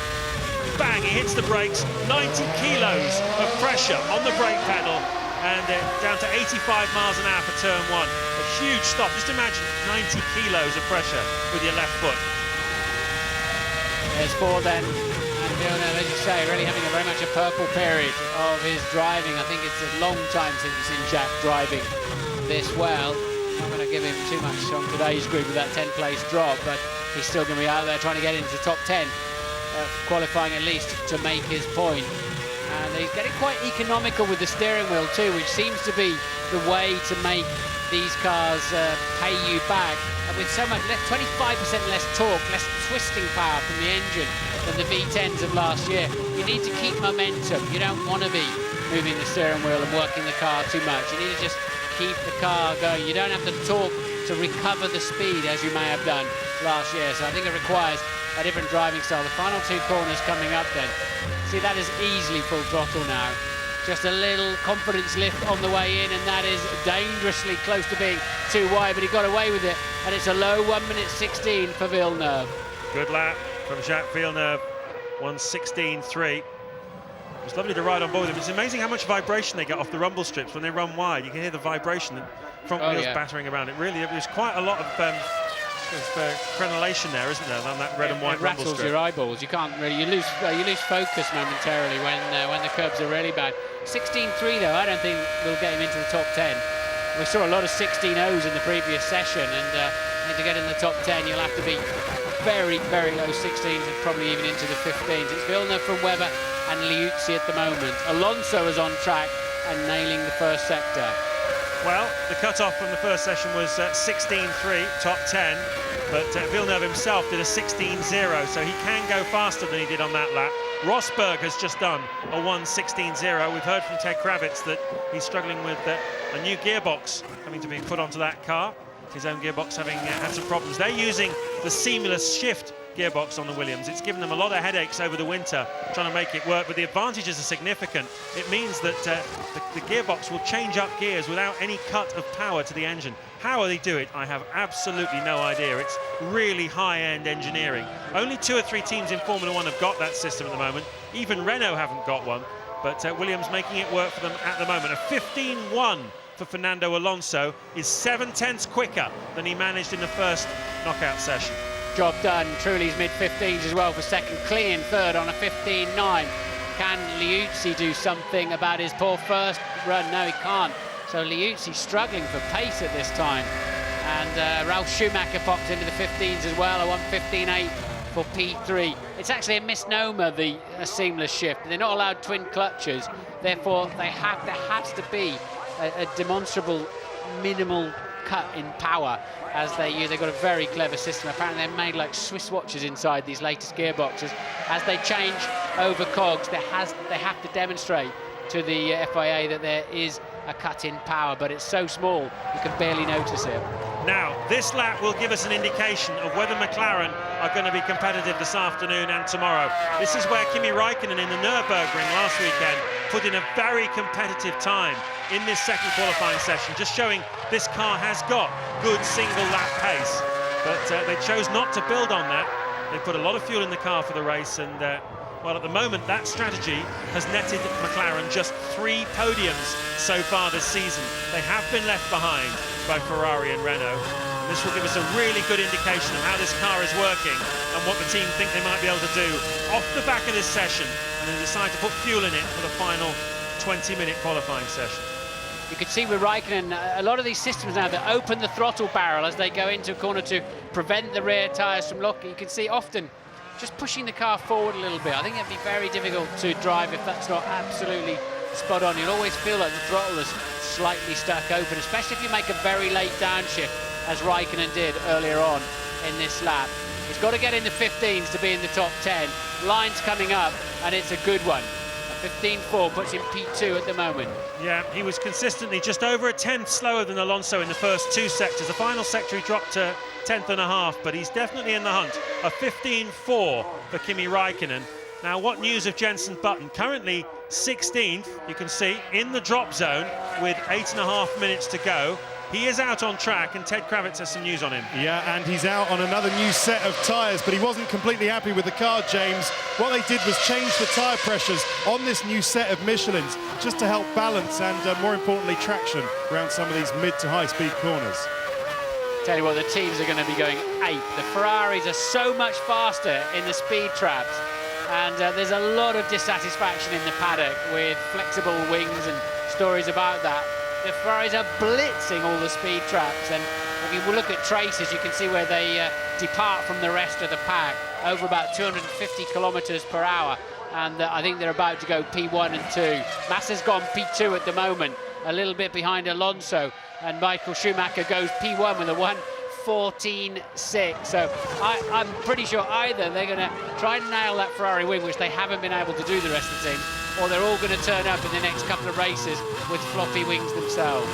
Bang, he hits the brakes. 90 kilos of pressure on the brake pedal, and down to 85 miles an hour for turn 1. A huge stop. Just imagine 90 kilos of pressure with your left foot. There's 4 then, and Villeneuve, as you say, really having a very much a purple period of his driving. I think it's a long time since we've seen Jack driving this well. I'm going to give him too much on today's grid with that 10th-place drop, but he's still going to be out there trying to get into the top 10, qualifying at least to make his point. And he's getting quite economical with the steering wheel too, which seems to be the way to make these cars pay you back. And with so much less, 25% less torque, less twisting power from the engine than the V10s of last year, you need to keep momentum. You don't want to be moving the steering wheel and working the car too much. You need to just keep the car going. You don't have the torque to recover the speed as you may have done last year. So I think it requires a different driving style. The final 2 corners coming up then. See, that is easily full throttle now. Just a little confidence lift on the way in, and that is dangerously close to being too wide, but he got away with it, and it's a low 1:16 for Villeneuve. Good lap from Jacques Villeneuve, 1:16.3. It's lovely to ride on board with him. It's amazing how much vibration they get off the rumble strips when they run wide. You can hear the vibration, the front wheels battering around. It was quite a lot of crenellation there, isn't there, on that red and white rumble strip. It rattles your eyeballs. You can't really, you lose focus momentarily when the curbs are really bad. 16.3 though, I don't think we'll get him into the top 10. We saw a lot of 16.0s in the previous session, and I think to get in the top 10 you'll have to be very, very low 16s and probably even into the 15s. It's Villeneuve from Webber and Liuzzi at the moment. Alonso is on track and nailing the first sector. Well, the cut-off from the first session was 16.3, top 10, but Villeneuve himself did a 16.0, so he can go faster than he did on that lap. Rosberg has just done a 1:16.0. We've heard from Ted Kravitz that he's struggling with a new gearbox having to be put onto that car. His own gearbox having had some problems. They're using the seamless shift gearbox on the Williams. It's given them a lot of headaches over the winter trying to make it work, but the advantages are significant. It means that the gearbox will change up gears without any cut of power to the engine. How they do it, I have absolutely no idea. It's really high-end engineering. Only 2 or 3 teams in Formula 1 have got that system at the moment. Even Renault haven't got one, but Williams making it work for them at the moment. A 15.1 for Fernando Alonso is 7/10ths quicker than he managed in the first knockout session. Job done. Trulli's mid-15s as well for second. Clean third on a 15.9. Can Liuzzi do something about his poor first run? No, he can't. So Liuzzi struggling for pace at this time. And Ralf Schumacher pops into the 15s as well, a 1:15.8 for P3. It's actually a misnomer, the seamless shift. They're not allowed twin clutches. Therefore, there has to be a demonstrable minimal cut in power as they use. They've got a very clever system. Apparently they're made like Swiss watches inside these latest gearboxes. As they change over cogs, they have to demonstrate to the FIA that there is a cut in power, but it's so small you can barely notice it. Now, this lap will give us an indication of whether McLaren are going to be competitive this afternoon and tomorrow. This is where Kimi Räikkönen in the Nürburgring last weekend put in a very competitive time in this second qualifying session, just showing this car has got good single lap pace. But they chose not to build on that. They put a lot of fuel in the car for the race, and well, at the moment, that strategy has netted McLaren just 3 podiums so far this season. They have been left behind by Ferrari and Renault. And this will give us a really good indication of how this car is working and what the team think they might be able to do off the back of this session, and then decide to put fuel in it for the final 20-minute qualifying session. You can see with Räikkönen, a lot of these systems now that open the throttle barrel as they go into a corner to prevent the rear tyres from locking. You can see often just pushing the car forward a little bit. I think it'd be very difficult to drive if that's not absolutely spot on. You'll always feel like the throttle is slightly stuck open, especially if you make a very late downshift, as Räikkönen did earlier on in this lap. He's got to get in the 15s to be in the top 10. Line's coming up, and it's a good one. A 15.4 puts him P2 at the moment. Yeah, he was consistently just over a 10th slower than Alonso in the first 2 sectors. The final sector he dropped to 10th and a half, but he's definitely in the hunt. A 15.4 for Kimi Räikkönen. Now, what news of Jenson Button? Currently 16th, you can see, in the drop zone with 8.5 minutes to go. He is out on track, and Ted Kravitz has some news on him. Yeah, and he's out on another new set of tyres, but he wasn't completely happy with the car, James. What they did was change the tyre pressures on this new set of Michelins just to help balance and, more importantly, traction around some of these mid to high speed corners. Tell you what, the teams are going to be going ape. The Ferraris are so much faster in the speed traps, and there's a lot of dissatisfaction in the paddock with flexible wings and stories about that. The Ferraris are blitzing all the speed traps, and if you look at traces, you can see where they depart from the rest of the pack over about 250 kilometers per hour. And I think they're about to go P1 and 2. Massa's gone P2 at the moment, a little bit behind Alonso, and Michael Schumacher goes P1 with a 1:14.6. So I'm pretty sure either they're going to try and nail that Ferrari wing, which they haven't been able to do the rest of the team, or they're all going to turn up in the next couple of races with floppy wings themselves.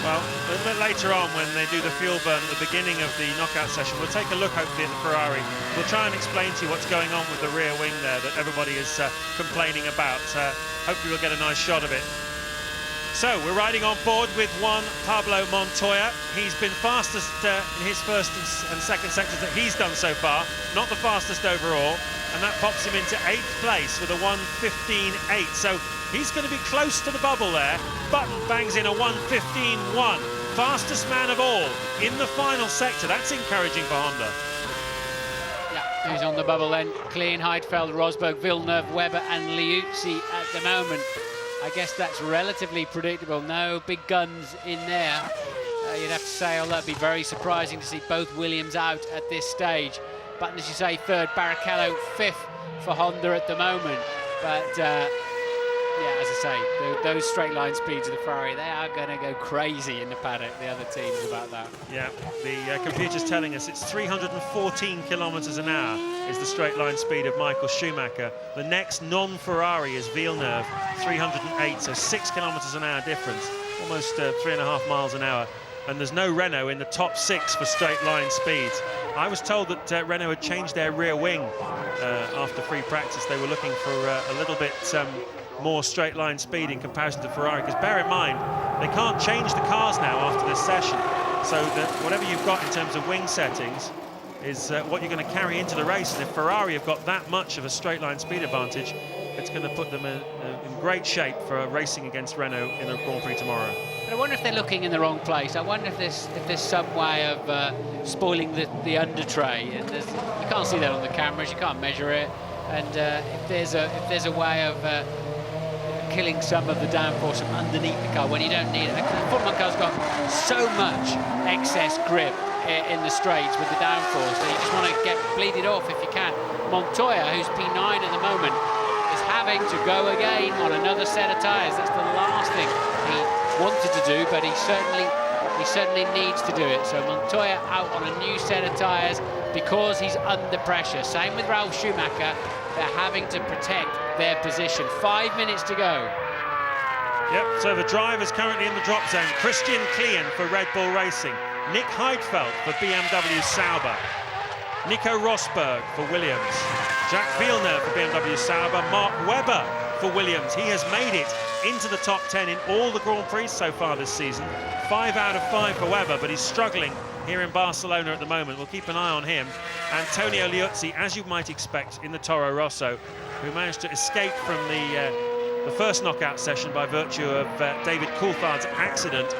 Well, a little bit later on, when they do the fuel burn at the beginning of the knockout session, we'll take a look, hopefully, at the Ferrari. We'll try and explain to you what's going on with the rear wing there that everybody is complaining about. Hopefully we'll get a nice shot of it. So, we're riding on board with one Pablo Montoya. He's been fastest in his first and second sectors that he's done so far, not the fastest overall, and that pops him into 8th place with a 1:15.8. So he's going to be close to the bubble there. Button bangs in a 1:15.1. Fastest man of all in the final sector. That's encouraging for Honda. Yeah, who's on the bubble then? Klein, Heidfeld, Rosberg, Villeneuve, Webber and Liuzzi at the moment. I guess that's relatively predictable. No big guns in there. You'd have to say, oh, that'd be very surprising to see both Williams out at this stage. Button, as you say, 3rd, Barrichello 5th for Honda at the moment. But yeah, as I say, those straight line speeds of the Ferrari, they are going to go crazy in the paddock, the other teams, about that. Yeah, the computer's telling us it's 314 kilometers an hour is the straight line speed of Michael Schumacher. The next non-Ferrari is Villeneuve, 308, so 6 kilometers an hour difference, almost 3.5 miles an hour. And there's no Renault in the top 6 for straight line speeds. I was told that Renault had changed their rear wing after free practice. They were looking for a little bit more straight line speed in comparison to Ferrari, because bear in mind, they can't change the cars now after this session. So that whatever you've got in terms of wing settings is what you're going to carry into the race. And if Ferrari have got that much of a straight line speed advantage, it's going to put them in great shape for racing against Renault in the Grand Prix tomorrow. But I wonder if they're looking in the wrong place. I wonder if there's some way of spoiling the under tray. And you can't see that on the cameras. You can't measure it. And if there's a way of killing some of the downforce from underneath the car when you don't need it. The Formula 1 car's got so much excess grip in the straights with the downforce that you just want to bleed it off if you can. Montoya, who's P9 at the moment, is having to go again on another set of tyres. That's the last thing he wanted to do, but he certainly needs to do it. So Montoya out on a new set of tyres because he's under pressure. Same with Ralf Schumacher. They're having to protect their position. 5 minutes to go. Yep, so the driver's currently in the drop zone. Christian Klein for Red Bull Racing. Nick Heidfeld for BMW Sauber. Nico Rosberg for Williams. Jacques Villeneuve for BMW Sauber. Mark Webber for Williams. He has made it into the top 10 in all the Grand Prix so far this season. 5 out of 5 for Webber, but he's struggling here in Barcelona at the moment. We'll keep an eye on him. Antonio Liuzzi, as you might expect, in the Toro Rosso, who managed to escape from the first knockout session by virtue of David Coulthard's accident.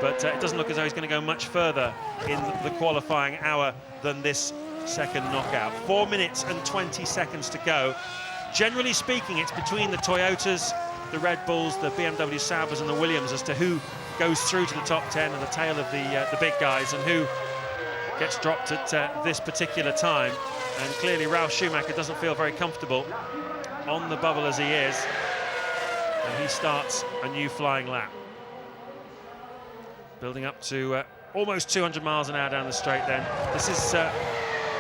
But it doesn't look as though he's going to go much further in the qualifying hour than this second knockout. 4 minutes and 20 seconds to go. Generally speaking, it's between the Toyotas, the Red Bulls, the BMW Saubers and the Williams as to who goes through to the top 10 and the tail of the big guys, and who gets dropped at this particular time. And clearly Ralf Schumacher doesn't feel very comfortable on the bubble as he is, and he starts a new flying lap. Building up to almost 200 miles an hour down the straight then. This is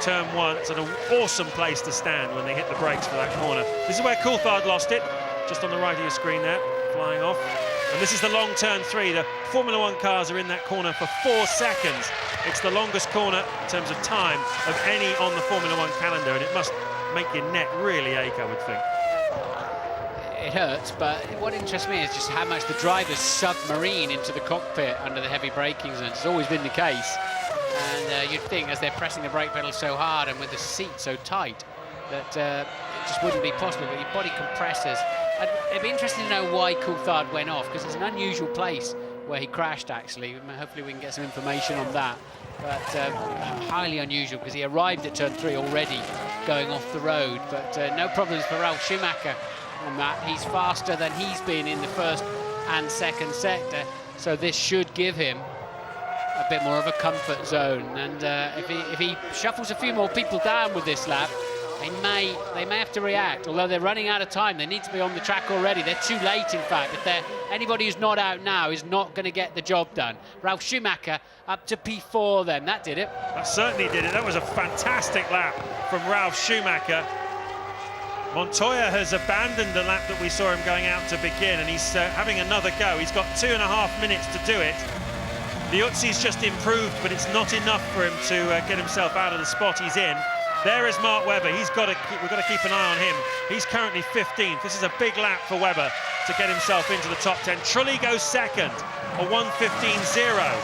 turn 1. It's an awesome place to stand when they hit the brakes for that corner. This is where Coulthard lost it, just on the right of your screen there, flying off. And this is the long turn 3. The Formula 1 cars are in that corner for 4 seconds. It's the longest corner in terms of time of any on the Formula 1 calendar, and it must make your neck really ache, I would think. It hurts, but what interests me is just how much the drivers submarine into the cockpit under the heavy braking zones. It's always been the case. And you'd think, as they're pressing the brake pedal so hard and with the seat so tight, that it just wouldn't be possible, but your body compresses. It'd be interesting to know why Coulthard went off, because it's an unusual place where he crashed, actually. Hopefully we can get some information on that. But highly unusual, because he arrived at turn 3 already going off the road. But no problems for Ralf Schumacher on that. He's faster than he's been in the first and second sector. So this should give him a bit more of a comfort zone. And if he shuffles a few more people down with this lap, they may have to react. Although they're running out of time, they need to be on the track already. They're too late, in fact. Anybody who's not out now is not going to get the job done. Ralf Schumacher up to P4 then. That did it. That certainly did it. That was a fantastic lap from Ralf Schumacher. Montoya has abandoned the lap that we saw him going out to begin, and he's having another go. He's got 2.5 minutes to do it. Liuzzi's just improved, but it's not enough for him to get himself out of the spot he's in. There is Mark Webber. We've got to keep an eye on him. He's currently 15th. This is a big lap for Webber to get himself into the top 10. Trulli goes second, a 1:15.0.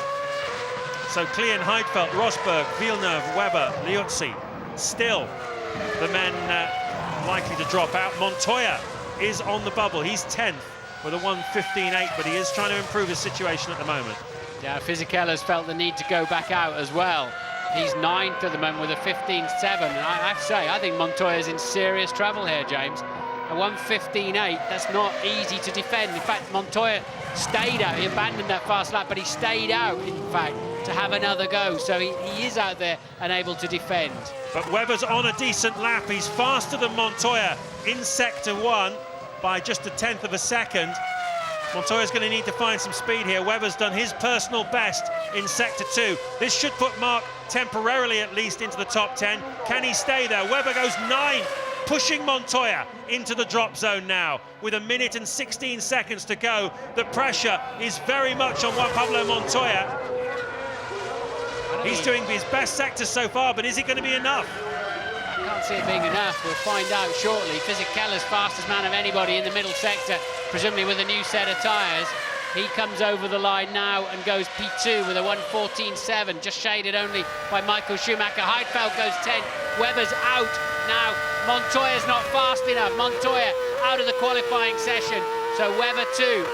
So Klein, Heidfeld, Rosberg, Villeneuve, Webber, Liuzzi. Still the men likely to drop out. Montoya is on the bubble. He's 10th with a 1:15.8, but he is trying to improve his situation at the moment. Yeah, Fisichella's felt the need to go back out as well. He's 9th at the moment with a 15.7, and I have to say, I think Montoya's in serious trouble here, James. A 1:15.8, that's not easy to defend. In fact, Montoya stayed out. He abandoned that fast lap, but he stayed out, in fact, to have another go. So he is out there and able to defend. But Webber's on a decent lap. He's faster than Montoya in Sector 1 by just a 10th of a second. Montoya's going to need to find some speed here. Webber's done his personal best in Sector 2. This should put Mark temporarily at least into the top 10. Can he stay there? Webber goes 9th, pushing Montoya into the drop zone now with 1 minute and 16 seconds to go. The pressure is very much on Juan Pablo Montoya. He's doing his best sector so far, but is it going to be enough? I can't see it being enough. We'll find out shortly. Fisichella's fastest man of anybody in the middle sector, presumably with a new set of tyres. He comes over the line now and goes P2 with a 1:14.7, just shaded only by Michael Schumacher. Heidfeld goes 10th. Webber's out now. Montoya's not fast enough. Montoya out of the qualifying session. So Webber 2.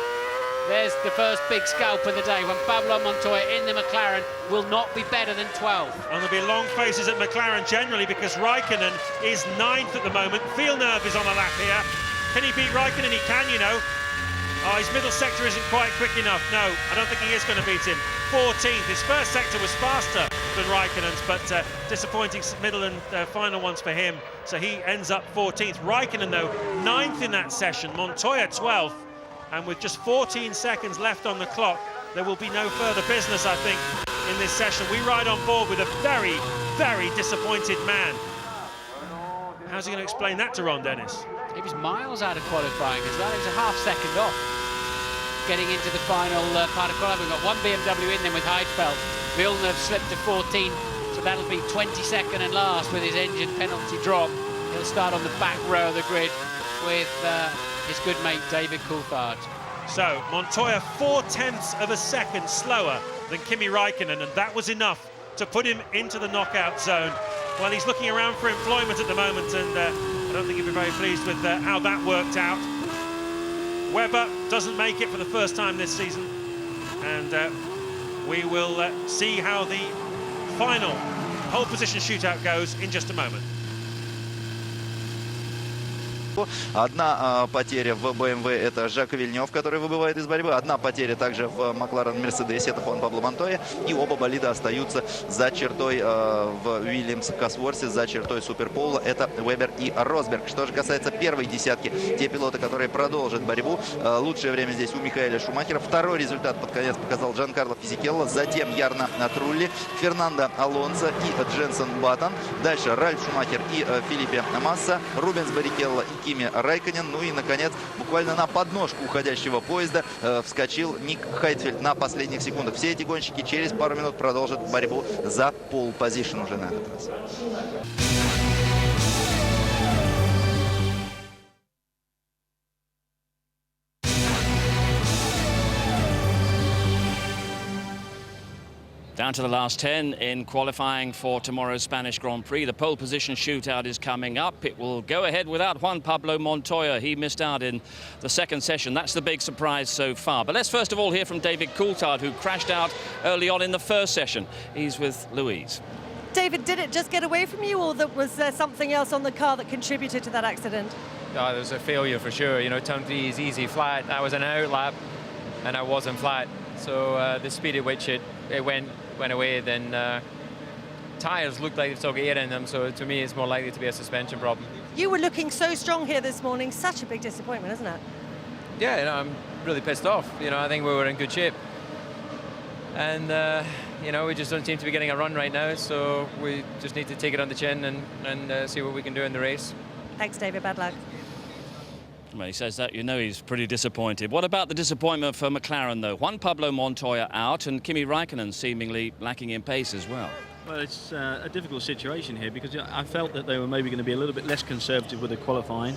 There's the first big scalp of the day. When Pablo Montoya in the McLaren will not be better than 12th. And there'll be long faces at McLaren generally because Raikkonen is 9th at the moment. Villeneuve is on a lap here. Can he beat Raikkonen? He can, you know. Oh, his middle sector isn't quite quick enough. No, I don't think he is going to beat him. 14th. His first sector was faster than Raikkonen's, but disappointing middle and final ones for him. So he ends up 14th. Raikkonen, though, 9th in that session. Montoya 12th. And with just 14 seconds left on the clock, there will be no further business, I think, in this session. We ride on board with a very, very disappointed man. How's he going to explain that to Ron Dennis? He was miles out of qualifying as well. He was a half second off getting into the final part of qualifying. We've got one BMW in then with Heidfeld. Villeneuve slipped to 14, so that'll be 22nd and last with his engine penalty drop. He'll start on the back row of the grid with his good mate David Coulthard. So Montoya 0.4 of a second slower than Kimi Raikkonen, and that was enough to put him into the knockout zone. Well, he's looking around for employment at the moment, and I don't think he'll be very pleased with how that worked out. Webber doesn't make it for the first time this season, and we will see how the final pole position shootout goes in just a moment. Одна потеря в BMW – это Жак Вильнёв, который выбывает из борьбы. Одна потеря также в Макларен Мерседесе – это Хуан Пабло Монтоя. И оба болида остаются за чертой в Уильямс Косворсе, за чертой Суперпола. Это Вебер и Росберг. Что же касается первой десятки, те пилоты, которые продолжат борьбу. Лучшее время здесь у Михаэля Шумахера. Второй результат под конец показал Джанкарло Фисикелло. Затем Ярно Трулли, Фернандо Алонсо и Дженсен Баттон. Дальше Ральф Шумахер и Филиппе Масса, Рубенс Баррикелло и Кими Райконен. Ну и, наконец, буквально на подножку уходящего поезда вскочил Ник Хайтфельд на последних секундах. Все эти гонщики через пару минут продолжат борьбу за пол-позишн уже на этот раз. Down to the last 10 in qualifying for tomorrow's Spanish Grand Prix. The pole position shootout is coming up. It will go ahead without Juan Pablo Montoya. He missed out in the second session. That's the big surprise so far. But let's first of all hear from David Coulthard, who crashed out early on in the first session. He's with Louise. David, did it just get away from you, or was there something else on the car that contributed to that accident? There was a failure for sure. You know, turn 3 is easy flat. That was an out lap, and I wasn't flat. So the speed at which it went away, then tyres looked like they took air in them. So to me, it's more likely to be a suspension problem. You were looking so strong here this morning. Such a big disappointment, isn't it? Yeah, you know, I'm really pissed off. You know, I think we were in good shape. And, you know, we just don't seem to be getting a run right now. So we just need to take it on the chin and see what we can do in the race. Thanks, David. Bad luck. When he says that, you know he's pretty disappointed. What about the disappointment for McLaren, though? Juan Pablo Montoya out and Kimi Raikkonen seemingly lacking in pace as well. Well, it's a difficult situation here because I felt that they were maybe going to be a little bit less conservative with the qualifying.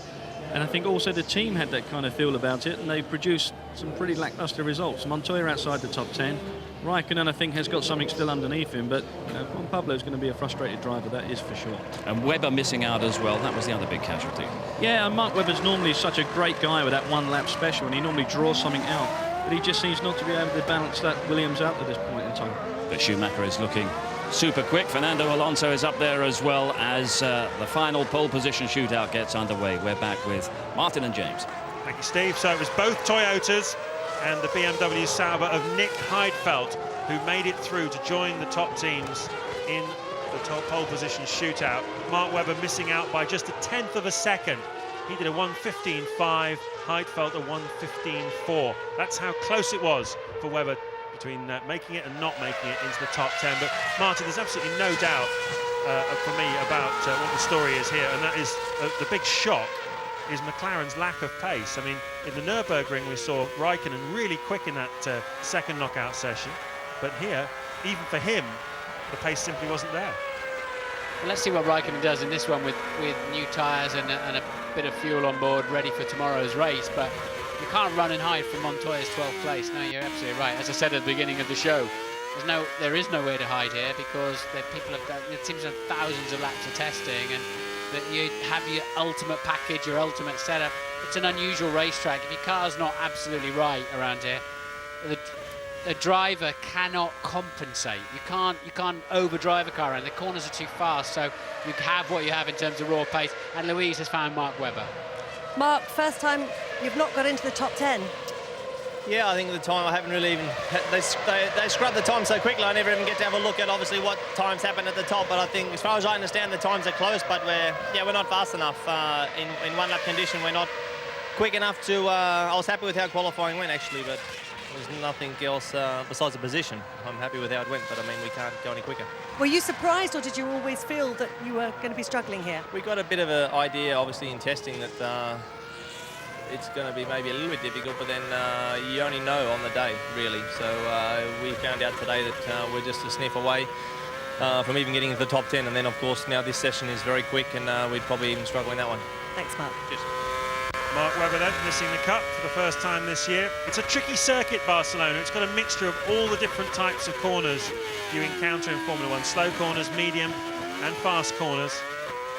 And I think also the team had that kind of feel about it, and they produced some pretty lacklustre results. Montoya outside the top 10. Raikkonen, I think, has got something still underneath him, but Juan Pablo's going to be a frustrated driver, that is for sure. And Webber missing out as well. That was the other big casualty. Yeah, and Mark Webber's normally such a great guy with that one-lap special, and he normally draws something out. But he just seems not to be able to balance that Williams out at this point in time. But Schumacher is looking super quick. Fernando Alonso is up there as well as the final pole position shootout gets underway. We're back with Martin and James. Thank you, Steve. So it was both Toyotas and the BMW Sauber of Nick Heidfeld who made it through to join the top teams in the top pole position shootout. Mark Webber missing out by just a tenth of a second. He did a 1:15.5, Heidfeld a 1:15.4. That's how close it was for Webber between making it and not making it into the top 10. But Martin, there's absolutely no doubt for me about what the story is here, and that is the big shock is McLaren's lack of pace. I mean, in the Nürburgring we saw Raikkonen really quick in that second knockout session, but here, even for him, the pace simply wasn't there. Well, let's see what Raikkonen does in this one with new tyres and a bit of fuel on board, ready for tomorrow's race. But you can't run and hide from Montoya's 12th place. No, you're absolutely right. As I said at the beginning of the show, there is nowhere to hide here because people have done, it seems to have thousands of laps of testing, and that you have your ultimate package, your ultimate setup. It's an unusual racetrack. If your car's not absolutely right around here, the driver cannot compensate. You can't overdrive a car, and the corners are too fast. So you have what you have in terms of raw pace. And Louise has found Mark Webber. Mark, first time you've not got into the top 10. Yeah, I think at the time I haven't really even... They scrubbed the time so quickly I never even get to have a look at obviously what times happen at the top, but I think as far as I understand the times are close, but we're not fast enough. In one lap condition we're not quick enough to... I was happy with how qualifying went actually, but there's nothing else besides the position. I'm happy with how it went, but I mean we can't go any quicker. Were you surprised, or did you always feel that you were going to be struggling here? We got a bit of an idea obviously in testing that it's going to be maybe a little bit difficult, but then you only know on the day, really. So we found out today that we're just a sniff away from even getting into the top 10. And then, of course, now this session is very quick, and we'd probably even struggle in that one. Thanks, Mark. Cheers. Mark Webber then missing the cut for the first time this year. It's a tricky circuit, Barcelona. It's got a mixture of all the different types of corners you encounter in Formula 1. Slow corners, medium and fast corners.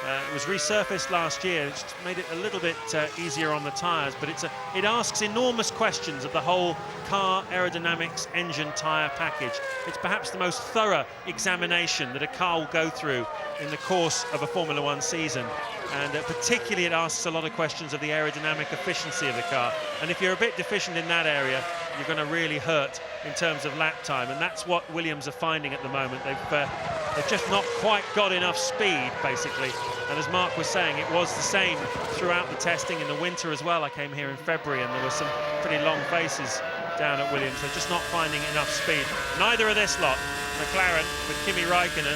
It was resurfaced last year. It's made it a little bit easier on the tyres, but it asks enormous questions of the whole car aerodynamics, engine, tyre package. It's perhaps the most thorough examination that a car will go through in the course of a Formula 1 season. And particularly it asks a lot of questions of the aerodynamic efficiency of the car. And if you're a bit deficient in that area, you're going to really hurt in terms of lap time. And that's what Williams are finding at the moment. They've just not quite got enough speed, basically. And as Mark was saying, it was the same throughout the testing in the winter as well. I came here in February and there were some pretty long faces down at Williams. They're just not finding enough speed. Neither of this lot, McLaren with Kimi Raikkonen.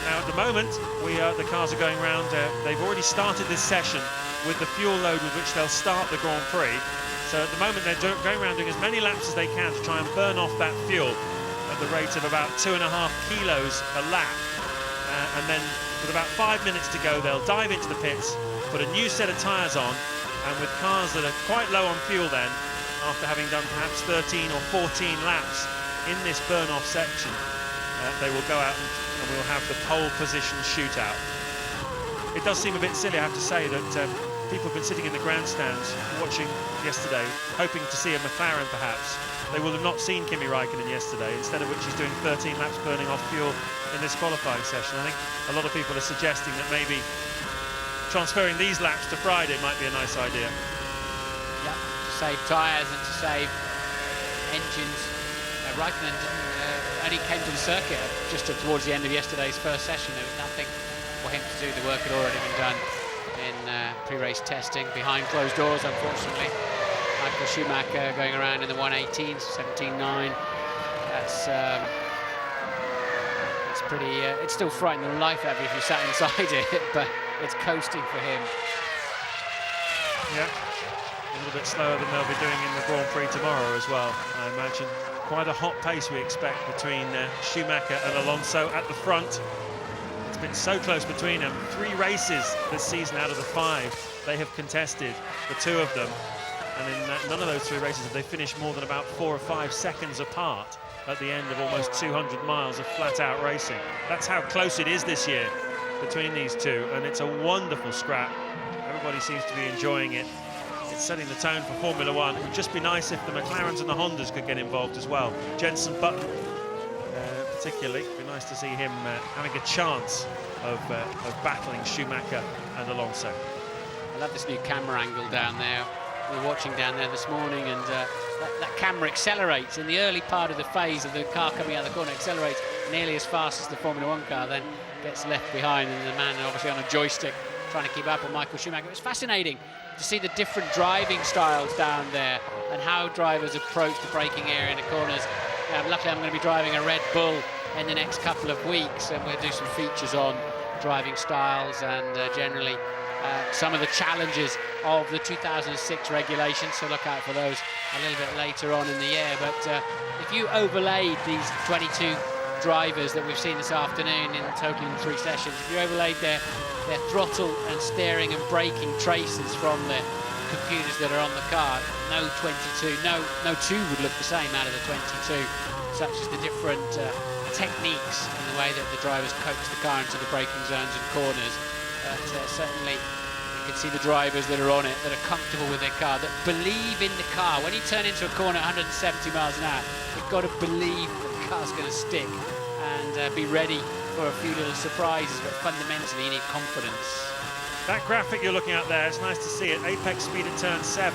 Now at the moment, the cars are going round. They've already started this session with the fuel load with which they'll start the Grand Prix. So at the moment they're going around doing as many laps as they can to try and burn off that fuel at the rate of about 2.5 kilos a lap. And then with about 5 minutes to go, they'll dive into the pits, put a new set of tyres on, and with cars that are quite low on fuel then, after having done perhaps 13 or 14 laps in this burn-off section, they will go out and we'll have the pole position shootout. It does seem a bit silly, I have to say, that people have been sitting in the grandstands watching yesterday, hoping to see a McLaren perhaps. They will have not seen Kimi Raikkonen yesterday, instead of which he's doing 13 laps burning off fuel in this qualifying session. I think a lot of people are suggesting that maybe transferring these laps to Friday might be a nice idea. Yeah, to save tyres and to save engines. Raikkonen only came to the circuit just towards the end of yesterday's first session. There was nothing for him to do. The work had already been done in pre-race testing behind closed doors, unfortunately. Michael Schumacher going around in the 118s, 17.9. That's it's pretty. It's still frightening the life out of you if you sat inside it, but it's coasting for him. Yeah, a little bit slower than they'll be doing in the Grand Prix tomorrow as well, I imagine. Quite a hot pace we expect between Schumacher and Alonso at the front. It's been so close between them. 3 races this season out of the 5 they have contested, the 2 of them. And in none of those 3 races have they finished more than about 4 or 5 seconds apart at the end of almost 200 miles of flat-out racing. That's how close it is this year between these 2, and it's a wonderful scrap. Everybody seems to be enjoying it. It's setting the tone for Formula One. It would just be nice if the McLarens and the Hondas could get involved as well. Jenson Button, particularly. It'd be nice to see him having a chance of battling Schumacher and Alonso. I love this new camera angle down there. We were watching down there this morning, and that camera accelerates in the early part of the phase of the car coming out of the corner, accelerates nearly as fast as the Formula One car, then gets left behind, and the man obviously on a joystick trying to keep up with Michael Schumacher. It was fascinating to see the different driving styles down there and how drivers approach the braking area in the corners. Luckily, I'm going to be driving a Red Bull in the next couple of weeks, and we'll do some features on driving styles and generally some of the challenges of the 2006 regulations, so look out for those a little bit later on in the year. But if you overlaid these 22 drivers that we've seen this afternoon in total in 3 sessions, if you overlaid their throttle and steering and braking traces from the computers that are on the car, no 22, no 2 would look the same out of the 22, such as the different techniques in the way that the drivers coach the car into the braking zones and corners. Certainly you can see the drivers that are on it, that are comfortable with their car, that believe in the car. When you turn into a corner at 170 miles an hour, you've got to believe that the car's going to stick and be ready for a few little surprises, but fundamentally you need confidence. That graphic you're looking at there, it's nice to see it. Apex speed at turn 7.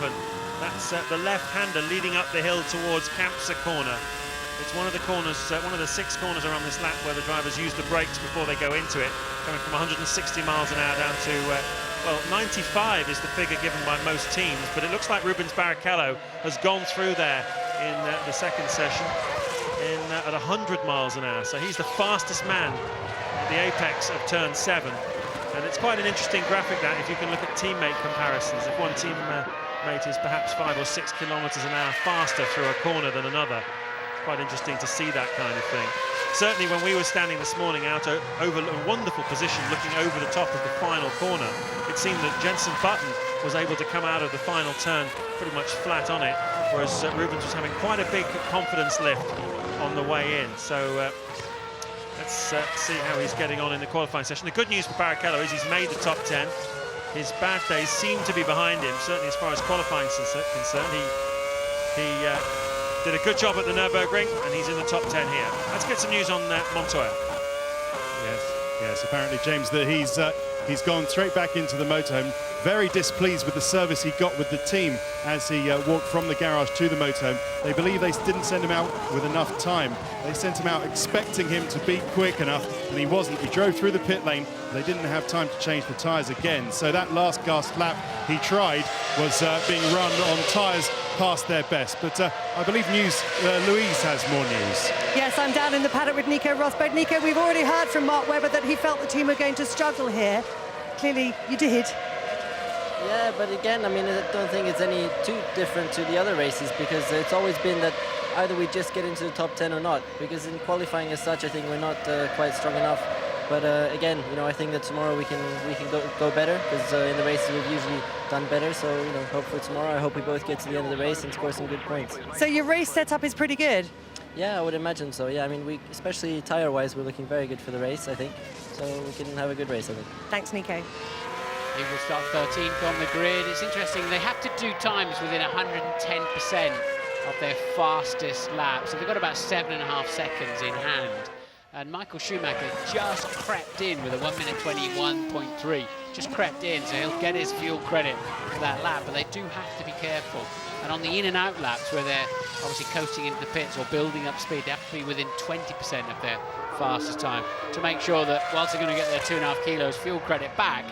That's the left-hander leading up the hill towards Campsa corner. It's one of the corners, one of the 6 corners around this lap where the drivers use the brakes before they go into it, coming from 160 miles an hour down to, well, 95 is the figure given by most teams, but it looks like Rubens Barrichello has gone through there in the second session at 100 miles an hour. So he's the fastest man at the apex of turn 7. And it's quite an interesting graphic, that, if you can look at teammate comparisons. If one teammate is perhaps 5 or 6 kilometers an hour faster through a corner than another, it's quite interesting to see that kind of thing. Certainly when we were standing this morning out over a wonderful position looking over the top of the final corner, it seemed that Jenson Button was able to come out of the final turn pretty much flat on it, whereas Rubens was having quite a big confidence lift on the way in. So let's see how he's getting on in the qualifying session. The good news for Barrichello is he's made the top 10. His bad days seem to be behind him, certainly as far as qualifying is concerned. He did a good job at the Nürburgring, and he's in the top 10 here. Let's get some news on Montoya. Yes, apparently, James, that he's gone straight back into the motorhome. Very displeased with the service he got with the team as he walked from the garage to the motorhome. They believe they didn't send him out with enough time. They sent him out expecting him to be quick enough, and he wasn't. He drove through the pit lane. They didn't have time to change the tyres again. So that last gasp lap he tried was being run on tyres past their best. But I believe Louise has more news. Yes, I'm down in the paddock with Nico Rosberg. Nico, we've already heard from Mark Webber that he felt the team were going to struggle here. Clearly, you did. Yeah, but again, I mean, I don't think it's any too different to the other races, because it's always been that either we just get into the top 10 or not, because in qualifying as such, I think we're not quite strong enough. But again, you know, I think that tomorrow we can go better, because in the races we've usually done better. So, you know, hopefully tomorrow I hope we both get to the end of the race and score some good points. So your race setup is pretty good? Yeah, I would imagine so. Yeah, I mean, we, especially tire-wise, we're looking very good for the race, I think. So we can have a good race, I think. Thanks, Nico. He will start 13th on the grid. It's interesting, they have to do times within 110% of their fastest lap. So they've got about 7.5 seconds in hand. And Michael Schumacher just crept in with a 1 minute 21.3. just crept in, so he'll get his fuel credit for that lap, but they do have to be careful. And on the in and out laps where they're obviously coasting into the pits or building up speed, they have to be within 20% of their fastest time to make sure that whilst they're going to get their 2.5 kilos fuel credit back,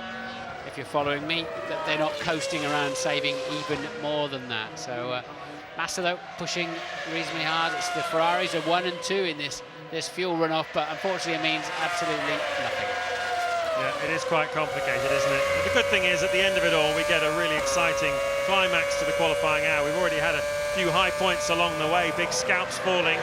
if you're following me, that they're not coasting around saving even more than that. So Massa, though, pushing reasonably hard. It's the Ferraris are 1 and 2 in this fuel runoff, but unfortunately it means absolutely nothing. Yeah, it is quite complicated, isn't it? But the good thing is, at the end of it all, we get a really exciting climax to the qualifying hour. We've already had a few high points along the way, big scalps falling.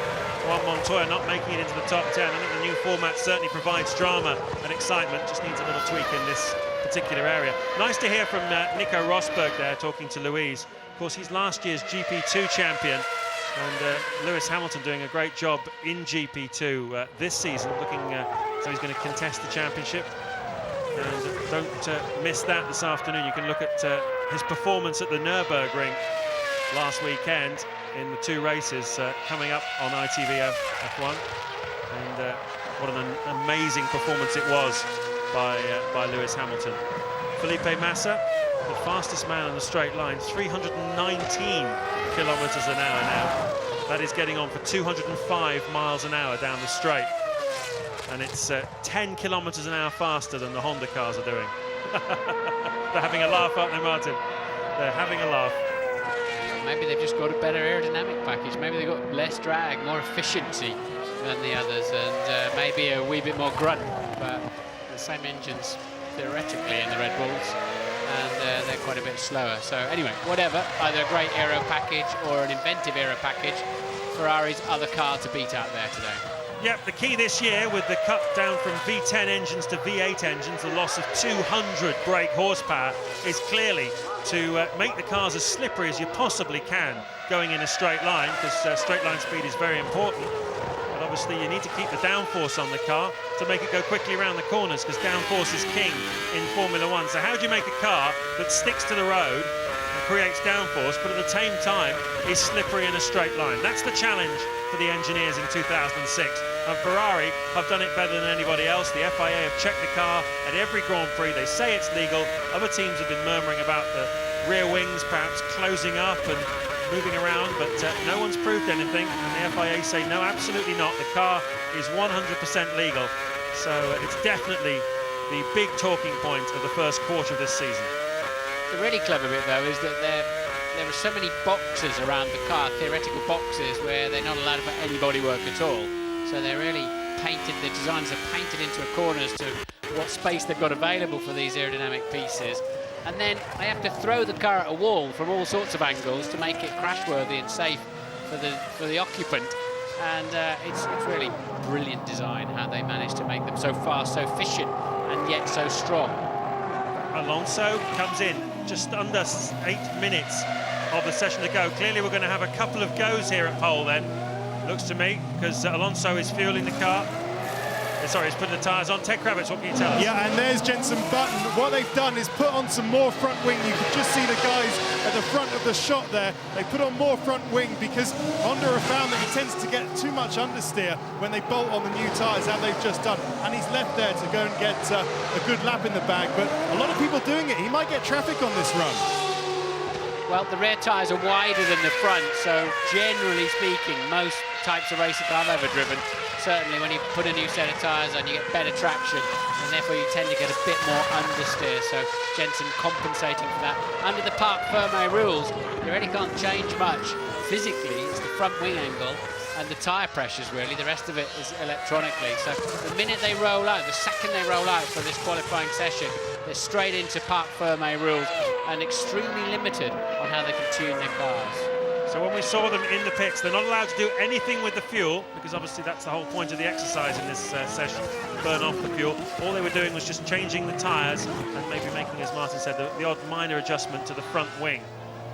Juan Montoya not making it into the top 10. I think the new format certainly provides drama and excitement, just needs a little tweak in this particular area. Nice to hear from Nico Rosberg there, talking to Louise. Of course, he's last year's GP2 champion, and Lewis Hamilton doing a great job in GP2 this season, looking so he's going to contest the championship. And don't miss that this afternoon. You can look at his performance at the Nürburgring last weekend in the 2 races coming up on ITV F1. And what an amazing performance it was by Lewis Hamilton. Felipe Massa, the fastest man on the straight line, 319 kilometers an hour now. That is getting on for 205 miles an hour down the straight. And it's 10 kilometers an hour faster than the Honda cars are doing. They're having a laugh, aren't they, Martin? They're having a laugh. Maybe they've just got a better aerodynamic package. Maybe they've got less drag, more efficiency than the others, and maybe a wee bit more grunt. But the same engines theoretically in the Red Bulls, and they're quite a bit slower. So anyway, whatever, either a great aero package or an inventive aero package, Ferrari's other car to beat out there today. Yep, the key this year with the cut down from V10 engines to V8 engines, the loss of 200 brake horsepower, is clearly to make the cars as slippery as you possibly can going in a straight line, because straight line speed is very important. But obviously you need to keep the downforce on the car to make it go quickly around the corners, because downforce is king in Formula One. So how do you make a car that sticks to the road and creates downforce, but at the same time is slippery in a straight line? That's the challenge for the engineers in 2006. And Ferrari have done it better than anybody else. The FIA have checked the car at every Grand Prix. They say it's legal. Other teams have been murmuring about the rear wings perhaps closing up and moving around, but no one's proved anything. And the FIA say no, absolutely not. The car is 100% legal. So it's definitely the big talking point of the first quarter of this season. The really clever bit, though, is that there are so many boxes around the car, theoretical boxes, where they're not allowed to put any bodywork at all. So they're really painted, the designs are painted into a corner as to what space they've got available for these aerodynamic pieces. And then they have to throw the car at a wall from all sorts of angles to make it crash-worthy and safe for the occupant. And it's really brilliant design, how they managed to make them so fast, so efficient, and yet so strong. Alonso comes in just under 8 minutes of the session to go. Clearly we're going to have a couple of goes here at pole then, looks to me, because Alonso is fueling the car. Sorry, he's putting the tyres on. Ted Kravitz, what can you tell us? Yeah, and there's Jenson Button. What they've done is put on some more front wing. You can just see the guys at the front of the shot there. They put on more front wing because Honda have found that he tends to get too much understeer when they bolt on the new tyres, that they've just done. And he's left there to go and get a good lap in the bag. But a lot of people doing it. He might get traffic on this run. Well, the rear tyres are wider than the front, so generally speaking, most types of racing car I've ever driven, certainly when you put a new set of tyres on, you get better traction, and therefore you tend to get a bit more understeer. So Jenson compensating for that. Under the Parc Fermé rules, you really can't change much. Physically, it's the front wing angle and the tyre pressures, really. The rest of it is electronically. So the minute they roll out, the second they roll out for this qualifying session, they're straight into Parc Fermé rules and extremely limited on how they can tune their cars. So when we saw them in the pits, they're not allowed to do anything with the fuel, because obviously that's the whole point of the exercise in this session, burn off the fuel. All they were doing was just changing the tyres and maybe making, as Martin said, the odd minor adjustment to the front wing.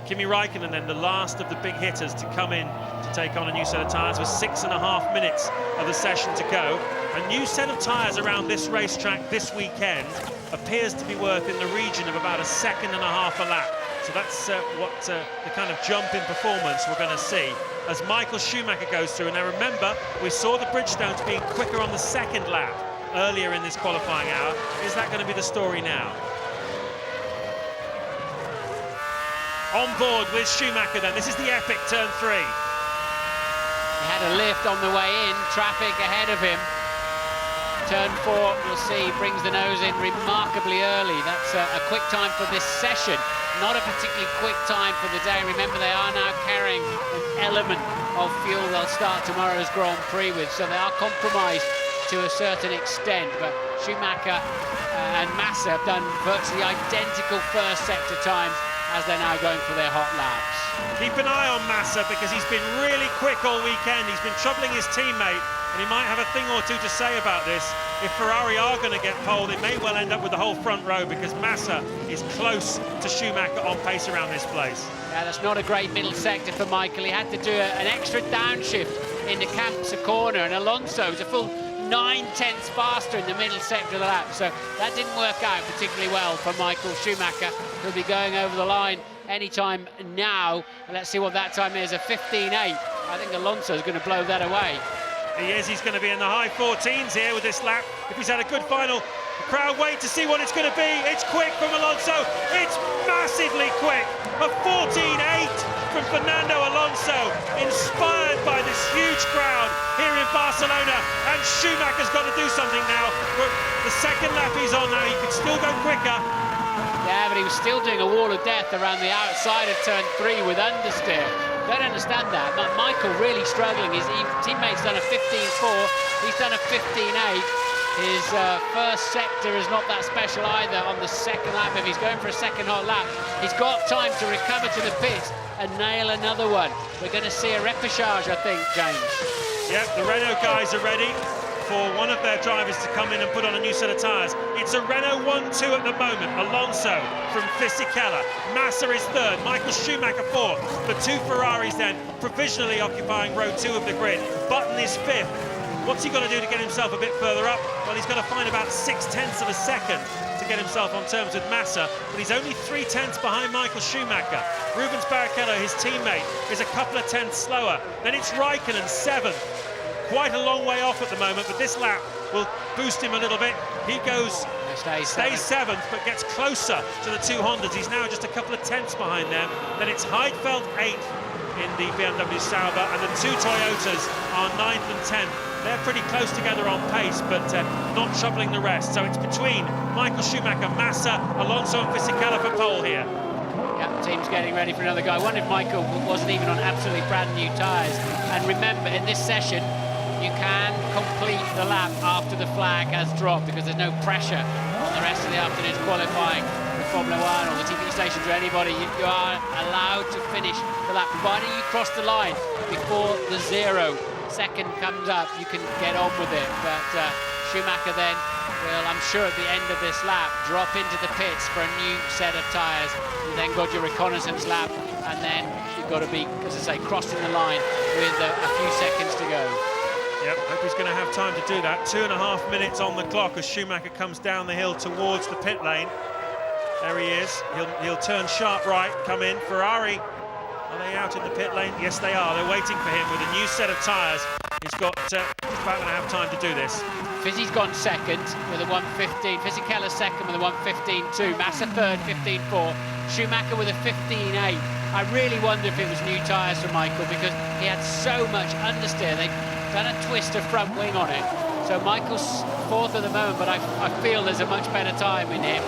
Kimi Räikkönen, then the last of the big hitters to come in to take on a new set of tyres, with 6.5 minutes of the session to go. A new set of tyres around this racetrack this weekend appears to be worth in the region of about 1.5 seconds a lap. So that's the kind of jump in performance we're going to see as Michael Schumacher goes through. Now remember, we saw the Bridgestones being quicker on the second lap earlier in this qualifying hour. Is that going to be the story now? on board with Schumacher then. This is the epic turn 3. He had a lift on the way in, traffic ahead of him. Turn 4, we'll see, brings the nose in remarkably early. That's a quick time for this session, not a particularly quick time for the day. Remember, they are now carrying an element of fuel they'll start tomorrow's Grand Prix with, so they are compromised to a certain extent. But Schumacher and Massa have done virtually identical first sector times as they're now going for their hot laps. Keep an eye on Massa because he's been really quick all weekend. He's been troubling his teammate, and he might have a thing or two to say about this. If Ferrari are going to get poled, it may well end up with the whole front row because Massa is close to Schumacher on pace around this place. Yeah, that's not a great middle sector for Michael. He had to do an extra downshift into Kamp's corner, and Alonso's a full 9/10ths faster in the middle sector of the lap. So that didn't work out particularly well for Michael Schumacher, who'll be going over the line anytime now. Let's see what that time is, a 15.8. I think Alonso's going to blow that away. He is. He's going to be in the high 14s here with this lap. If he's had a good final, the crowd wait to see what it's going to be. It's quick from Alonso. It's massively quick. A 14.8 from Fernando Alonso, inspired by this huge crowd here in Barcelona. And Schumacher's got to do something now. But the second lap he's on now, he could still go quicker. Yeah, but he was still doing a wall of death around the outside of turn 3 with understeer. Don't understand that. But Michael really struggling. His teammate's done a 15.4. He's done a 15.8. His first sector is not that special either on the second lap. If he's going for a second hot lap, he's got time to recover to the pits and nail another one. We're going to see a repechage, I think, James. Yep, the Renault guys are ready for one of their drivers to come in and put on a new set of tyres. It's a Renault 1-2 at the moment. Alonso from Fisichella. Massa is third. Michael Schumacher fourth. The two Ferraris then provisionally occupying row 2 of the grid. Button is fifth. What's he got to do to get himself a bit further up? Well, he's got to find about 0.6 of a second to get himself on terms with Massa, but he's only 0.3 behind Michael Schumacher. Rubens Barrichello, his teammate, is a couple of tenths slower. Then it's Raikkonen, 7th. Quite a long way off at the moment, but this lap will boost him a little bit. He goes, stays 7th, but gets closer to the two Hondas. He's now just a couple of tenths behind them. Then it's Heidfeld, 8th in the BMW Sauber, and the two Toyotas are 9th and 10th. They're pretty close together on pace, but not troubling the rest. So it's between Michael Schumacher, Massa, Alonso and Fisichella for pole here. Yeah, the team's getting ready for another go. I wonder if Michael wasn't even on absolutely brand new tyres. And remember, in this session, you can complete the lap after the flag has dropped because there's no pressure on the rest of the afternoon's qualifying for Formula 1 or the TV stations or anybody. You are allowed to finish the lap, providing you cross the line before the 0 second comes up. You can get on with it. But Schumacher then will, I'm sure at the end of this lap, drop into the pits for a new set of tyres. You then got your reconnaissance lap, and then you've got to be, as I say, crossing the line with a few seconds to go. Yep, hope he's going to have time to do that. 2.5 minutes on the clock as Schumacher comes down the hill towards the pit lane. There he is. He'll turn sharp right, come in. Ferrari, are they out in the pit lane? Yes, they are. They're waiting for him with a new set of tyres. He's got just about going to have time to do this. Fizzy's gone second with a 1:15. Fisichella second with a 1:15.2. Massa third, 15.4. Schumacher with a 15.8. I really wonder if it was new tyres for Michael because he had so much understeer. They've done a twist of front wing on it. So Michael's fourth at the moment, but I feel there's a much better time in him.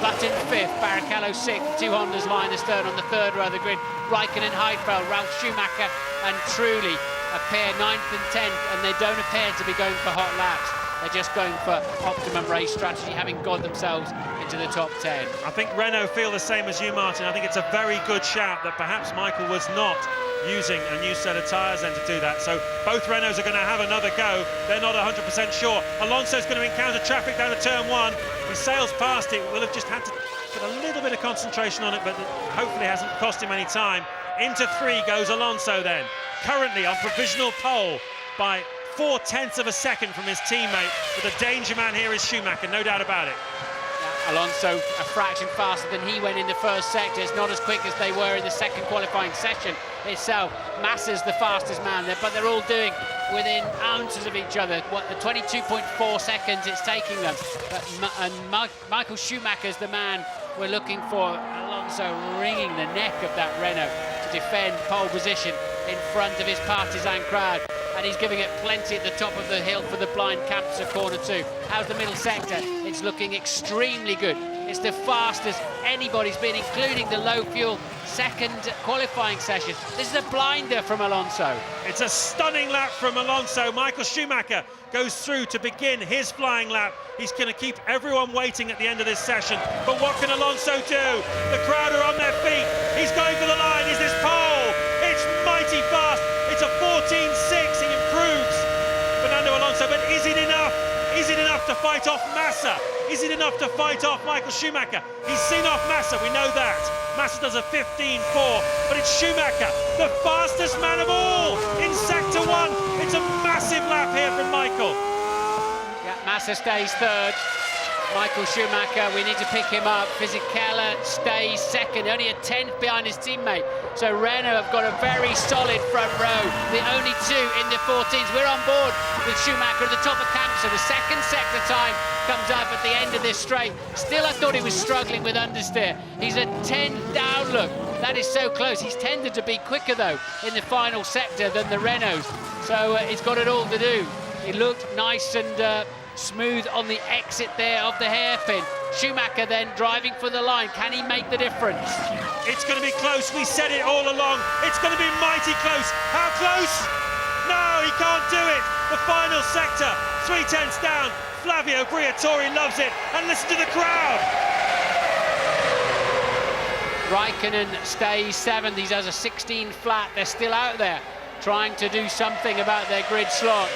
Button fifth, Barrichello sixth, two Hondas line the stern on the third row of the grid. Raikkonen, Heidfeld, Ralf Schumacher and Trulli appear 9th and 10th, and they don't appear to be going for hot laps. They're just going for optimum race strategy, having got themselves into the top 10. I think Renault feel the same as you, Martin. I think it's a very good shout that perhaps Michael was not using a new set of tyres then to do that. So both Renaults are going to have another go. They're not 100% sure. Alonso's going to encounter traffic down to turn 1. He sails past it. Will have just had to put a little bit of concentration on it, but hopefully hasn't cost him any time. Into 3 goes Alonso then. Currently on provisional pole by 0.4 of a second from his teammate. But the danger man here is Schumacher, no doubt about it. Alonso a fraction faster than he went in the first sector. It's not as quick as they were in the second qualifying session itself. Massa's the fastest man there, but they're all doing within ounces of each other. What, the 22.4 seconds it's taking them. But Michael Schumacher's the man we're looking for. Alonso wringing the neck of that Renault to defend pole position in front of his partisan crowd. And he's giving it plenty at the top of the hill for the blind camps of corner 2. How's the middle sector? It's looking extremely good. It's the fastest anybody's been, including the low-fuel second qualifying session. This is a blinder from Alonso. It's a stunning lap from Alonso. Michael Schumacher goes through to begin his flying lap. He's going to keep everyone waiting at the end of this session. But what can Alonso do? The crowd are on their feet. He's going for the line. Is this pole? It's mighty fast. It's a 14.6. He improves Fernando Alonso, but is it enough? Is it enough to fight off Massa? Is it enough to fight off Michael Schumacher? He's seen off Massa, we know that. Massa does a 15.4, but it's Schumacher, the fastest man of all in Sector 1. It's a massive lap here from Michael. Yeah, Massa stays third. Michael Schumacher, we need to pick him up. Fisichella stays second, only a 10th behind his teammate. So Renault have got a very solid front row. The only two in the 14s. We're on board with Schumacher at the top of camp, so the second sector time comes up at the end of this straight. Still, I thought he was struggling with understeer. He's a 10 down look. That is so close. He's tended to be quicker, though, in the final sector than the Renaults. So he's got it all to do. He looked nice and smooth on the exit there of the hairpin. Schumacher then driving for the line. Can he make the difference? It's going to be close. We said it all along. It's going to be mighty close. How close? No, he can't do it. The final sector, 3/10 down. Flavio Briatore loves it. And listen to the crowd. Raikkonen stays 7th. He does a 16 flat. They're still out there trying to do something about their grid slot.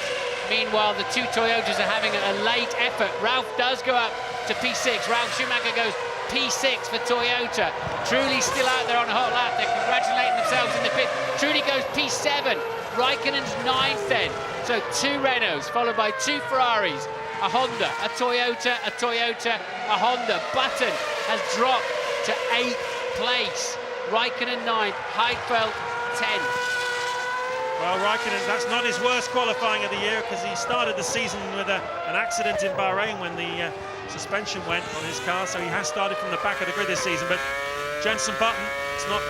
Meanwhile, the two Toyotas are having a late effort. Ralph does go up to P6. Ralph Schumacher goes P6 for Toyota. Trulli still out there on a hot lap. They're congratulating themselves in the pit. Trulli goes P7. Raikkonen's 9th then. So 2 Renaults, followed by 2 Ferraris, a Honda, a Toyota, a Honda. Button has dropped to 8th place. Raikkonen 9th, Heidfeld 10th. Well, Raikkonen, that's not his worst qualifying of the year, because he started the season with an accident in Bahrain when the suspension went on his car, so he has started from the back of the grid this season. But Jenson Button, it's not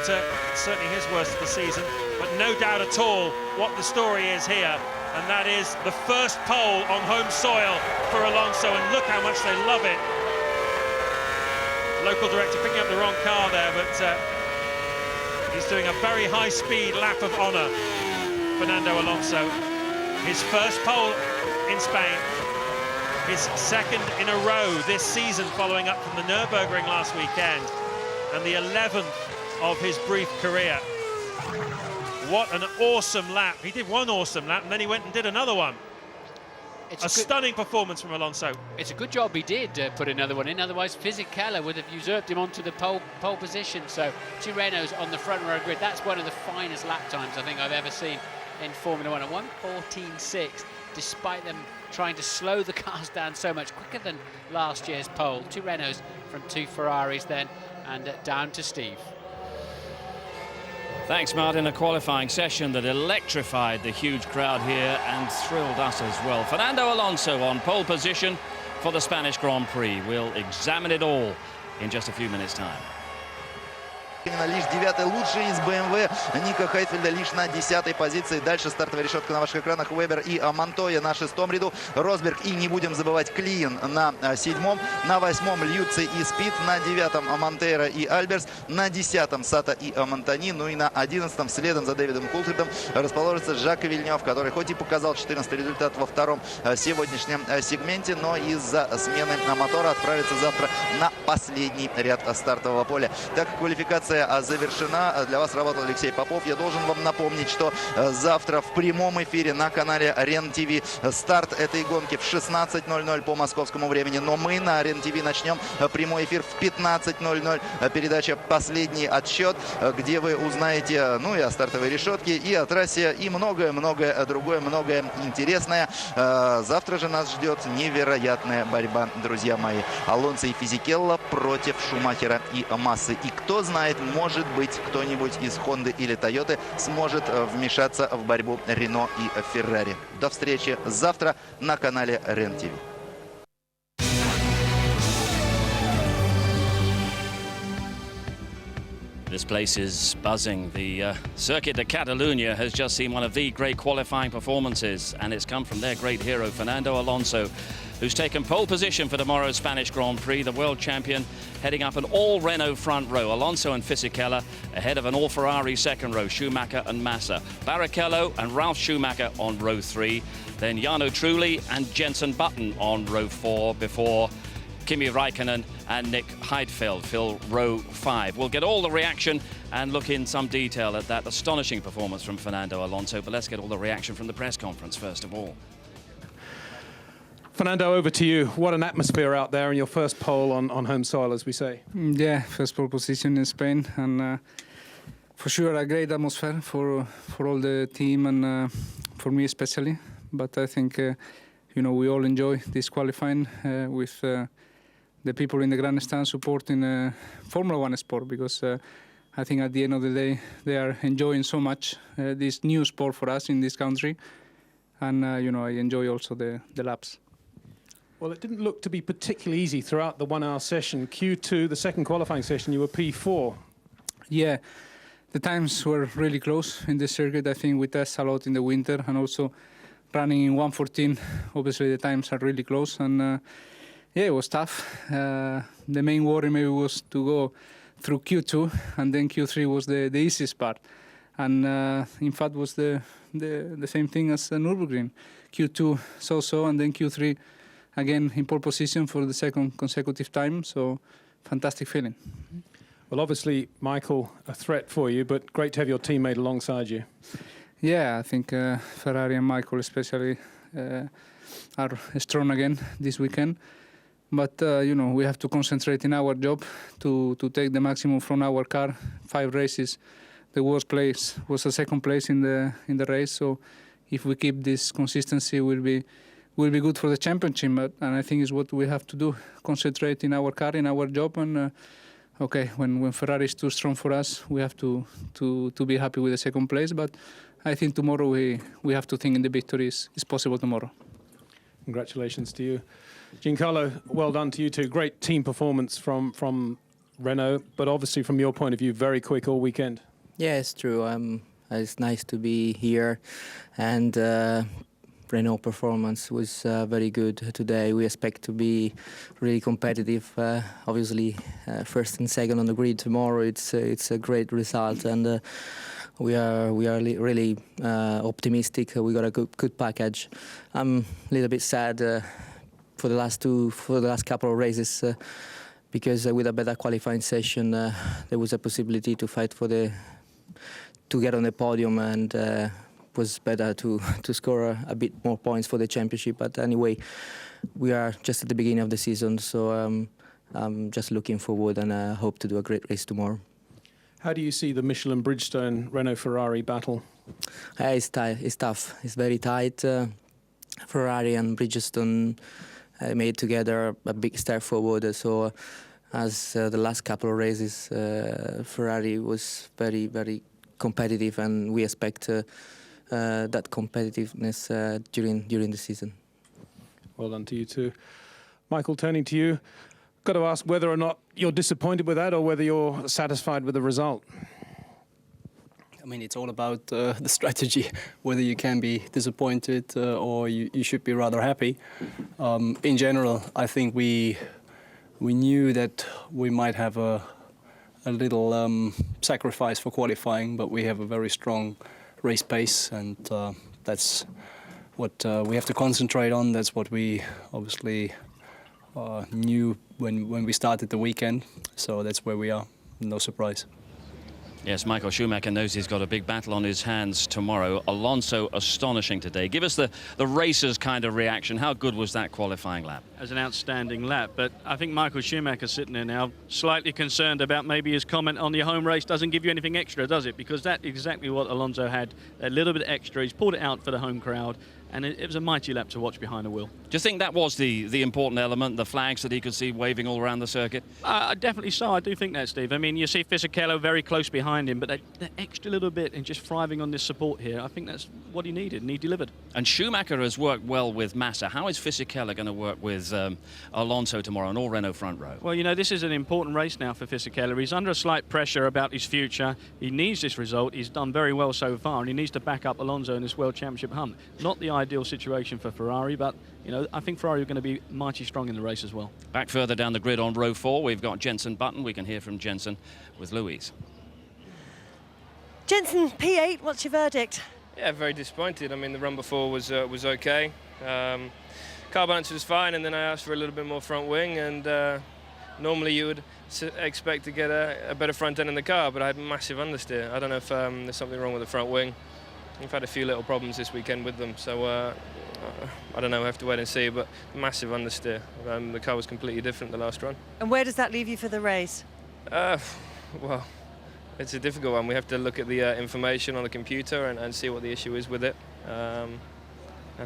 certainly his worst of the season, but no doubt at all what the story is here, and that is the first pole on home soil for Alonso, and look how much they love it. Local director picking up the wrong car there, but he's doing a very high-speed lap of honour. Fernando Alonso, his first pole in Spain, his second in a row this season, following up from the Nürburgring last weekend, and the 11th of his brief career. What an awesome lap. He did one awesome lap and then he went and did another one. It's a stunning performance from Alonso. It's a good job he did put another one in, otherwise Fisichella would have usurped him onto the pole position. So 2 Renaults on the front row grid. That's one of the finest lap times I think I've ever seen in Formula 1, a 1:14.6, despite them trying to slow the cars down so much, quicker than last year's pole. 2 Renaults from 2 Ferraris then, and down to Steve. Thanks, Martin. A qualifying session that electrified the huge crowd here and thrilled us as well. Fernando Alonso on pole position for the Spanish Grand Prix. We'll examine it all in just a few minutes' time. Именно лишь 9-й лучший из BMW Ника Хейтфельда лишь на 10-й позиции. Дальше стартовая решетка на ваших экранах. Вебер и Монтоя на 6-м ряду. Росберг и не будем забывать Клиен на 7-м. На 8-м Льюци и Спид. На 9-м Монтейра и Альберс. На 10-м Сата и Монтани. Ну и на 11-м следом за Дэвидом Култредом расположится Жак Вильнёв, который хоть и показал 14-й результат во втором сегодняшнем сегменте, но из-за смены мотора отправится завтра на последний ряд стартового поля. Так как квалификация завершена, для вас работал Алексей Попов. Я должен вам напомнить, что завтра в прямом эфире на канале РЕН-ТВ старт этой гонки в 16:00 по московскому времени. Но мы на РЕН-ТВ начнем прямой эфир в 15:00. Передача «Последний отсчет», где вы узнаете, ну, и о стартовой решетке, и о трассе, и многое-многое другое, многое интересное. Завтра же нас ждет невероятная борьба, друзья мои. Алонсо и Физикелло против Шумахера и Массы. И кто знает, может быть, кто-нибудь из Хонды или Тойоты сможет вмешаться в борьбу Рено и Феррари. До встречи завтра на канале РЕН-ТВ. This place is buzzing. The Circuit de Catalunya has just seen one of the great qualifying performances, and it's come from their great hero, Fernando Alonso, who's taken pole position for tomorrow's Spanish Grand Prix. The world champion heading up an all-Renault front row. Alonso and Fisichella ahead of an all-Ferrari second row, Schumacher and Massa. Barrichello and Ralf Schumacher on row 3. Then Jarno Trulli and Jenson Button on row 4 before Kimi Raikkonen and Nick Heidfeld fill row 5. We'll get all the reaction and look in some detail at that astonishing performance from Fernando Alonso, but let's get all the reaction from the press conference first of all. Fernando, over to you. What an atmosphere out there in your first pole on home soil, as we say. Yeah, first pole position in Spain, and for sure a great atmosphere for all the team and for me especially. But I think you know, we all enjoy this qualifying with the people in the grandstand supporting Formula One sport, because I think at the end of the day they are enjoying so much this new sport for us in this country, and you know, I enjoy also the laps. Well, it didn't look to be particularly easy throughout the 1 hour session. Q2, the second qualifying session, you were P4. Yeah, the times were really close in this circuit. I think we test a lot in the winter, and also running in 1:14, obviously the times are really close, and yeah, it was tough. The main worry maybe was to go through Q2, and then Q3 was the easiest part. And in fact was the same thing as Nürburgring. Q2 so-so, and then Q3 again in pole position for the second consecutive time, so fantastic feeling. Well, obviously, Michael, a threat for you, but great to have your teammate alongside you. Yeah, I think Ferrari and Michael especially are strong again this weekend. But you know, we have to concentrate in our job to take the maximum from our car. 5 races, the worst place was a second place in the race. So if we keep this consistency, will be good for the championship. And I think is what we have to do: concentrate in our car, in our job. And okay, when Ferrari is too strong for us, we have to be happy with the second place. But I think tomorrow we have to think in the victory is possible tomorrow. Congratulations to you. Giancarlo, well done to you too. Great team performance from Renault, but obviously from your point of view, very quick all weekend. Yeah, it's true. It's nice to be here, and Renault performance was very good today. We expect to be really competitive. Obviously, first and second on the grid tomorrow. It's a great result, and we are really optimistic. We got a good package. I'm a little bit sad for the last couple of races because with a better qualifying session there was a possibility to fight to get on the podium, and was better to score a bit more points for the championship. But anyway, we are just at the beginning of the season, so I'm just looking forward, and I hope to do a great race tomorrow. How do you see the Michelin Bridgestone Renault-Ferrari battle? It's tough. It's very tight. Ferrari and Bridgestone made together a big step forward. So as the last couple of races, Ferrari was very, very competitive, and we expect that competitiveness during the season. Well done to you too. Michael, turning to you, got to ask whether or not you're disappointed with that or whether you're satisfied with the result. I mean, it's all about the strategy, whether you can be disappointed or you should be rather happy. In general, I think we knew that we might have a little sacrifice for qualifying, but we have a very strong race pace, and that's what we have to concentrate on. That's what we obviously knew when we started the weekend, so that's where we are. No surprise. Yes, Michael Schumacher knows he's got a big battle on his hands tomorrow. Alonso astonishing today. Give us the racer's kind of reaction. How good was that qualifying lap? As an outstanding lap, but I think Michael Schumacher sitting there now slightly concerned about maybe his comment on the home race doesn't give you anything extra, does it? Because that's exactly what Alonso had, a little bit extra. He's pulled it out for the home crowd, and it was a mighty lap to watch behind the wheel. Do you think that was the important element, the flags that he could see waving all around the circuit? Definitely so. I do think that, Steve. I mean, you see Fisichella very close behind behind him, but that extra little bit and just thriving on this support here, I think that's what he needed, and he delivered. And Schumacher has worked well with Massa. How is Fisichella going to work with Alonso tomorrow and all Renault front row? Well, you know, this is an important race now for Fisichella. He's under a slight pressure about his future. He needs this result. He's done very well so far, and he needs to back up Alonso in this World Championship hunt. Not the ideal situation for Ferrari, but, you know, I think Ferrari are going to be mighty strong in the race as well. Back further down the grid on row 4, we've got Jenson Button. We can hear from Jenson with Louise. Jenson, P8, what's your verdict? Yeah, very disappointed. I mean, the run before was okay. Car balance was fine, and then I asked for a little bit more front wing, and normally you would expect to get a better front end in the car, but I had massive understeer. I don't know if there's something wrong with the front wing. We've had a few little problems this weekend with them, so I don't know, we have to wait and see, but massive understeer. The car was completely different the last run. And where does that leave you for the race? Well, it's a difficult one. We have to look at the information on the computer and see what the issue is with it. And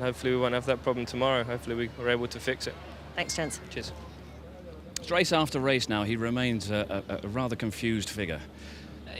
hopefully we won't have that problem tomorrow. Hopefully we're able to fix it. Thanks, Jenson. Cheers. It's race after race now. He remains a rather confused figure.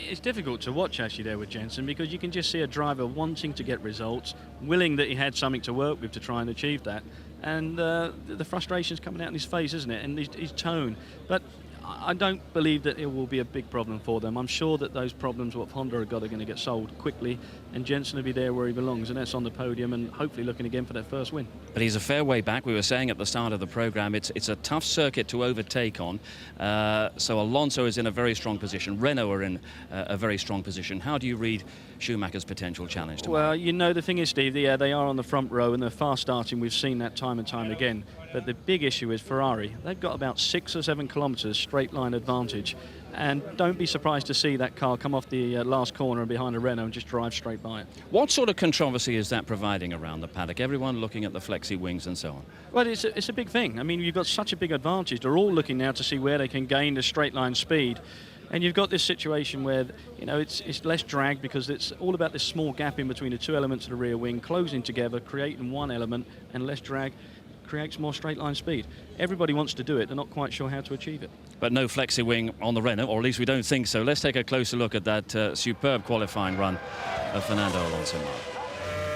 It's difficult to watch actually there with Jenson, because you can just see a driver wanting to get results, willing that he had something to work with to try and achieve that, and the frustration's coming out in his face, isn't it, and his tone. But I don't believe that it will be a big problem for them. I'm sure that those problems what Honda have got are going to get solved quickly, and Jenson will be there where he belongs, and that's on the podium and hopefully looking again for that first win. But he's a fair way back. We were saying at the start of the programme, it's a tough circuit to overtake on. So Alonso is in a very strong position. Renault are in a very strong position. How do you read Schumacher's potential challenge tomorrow? Well, you know, the thing is, Steve, they are on the front row and they're fast starting. We've seen that time and time again. But the big issue is Ferrari. They've got about 6 or 7 kilometres straight line advantage. And don't be surprised to see that car come off the last corner and behind a Renault and just drive straight by it. What sort of controversy is that providing around the paddock? Everyone looking at the flexi wings and so on. Well, it's a big thing. I mean, you've got such a big advantage. They're all looking now to see where they can gain the straight line speed. And you've got this situation where, you know, it's less drag because it's all about this small gap in between the 2 elements of the rear wing, closing together, creating one element, and less drag creates more straight line speed. Everybody wants to do it. They're not quite sure how to achieve it. But no flexi wing on the Renault, or at least we don't think so. Let's take a closer look at that superb qualifying run of Fernando Alonso.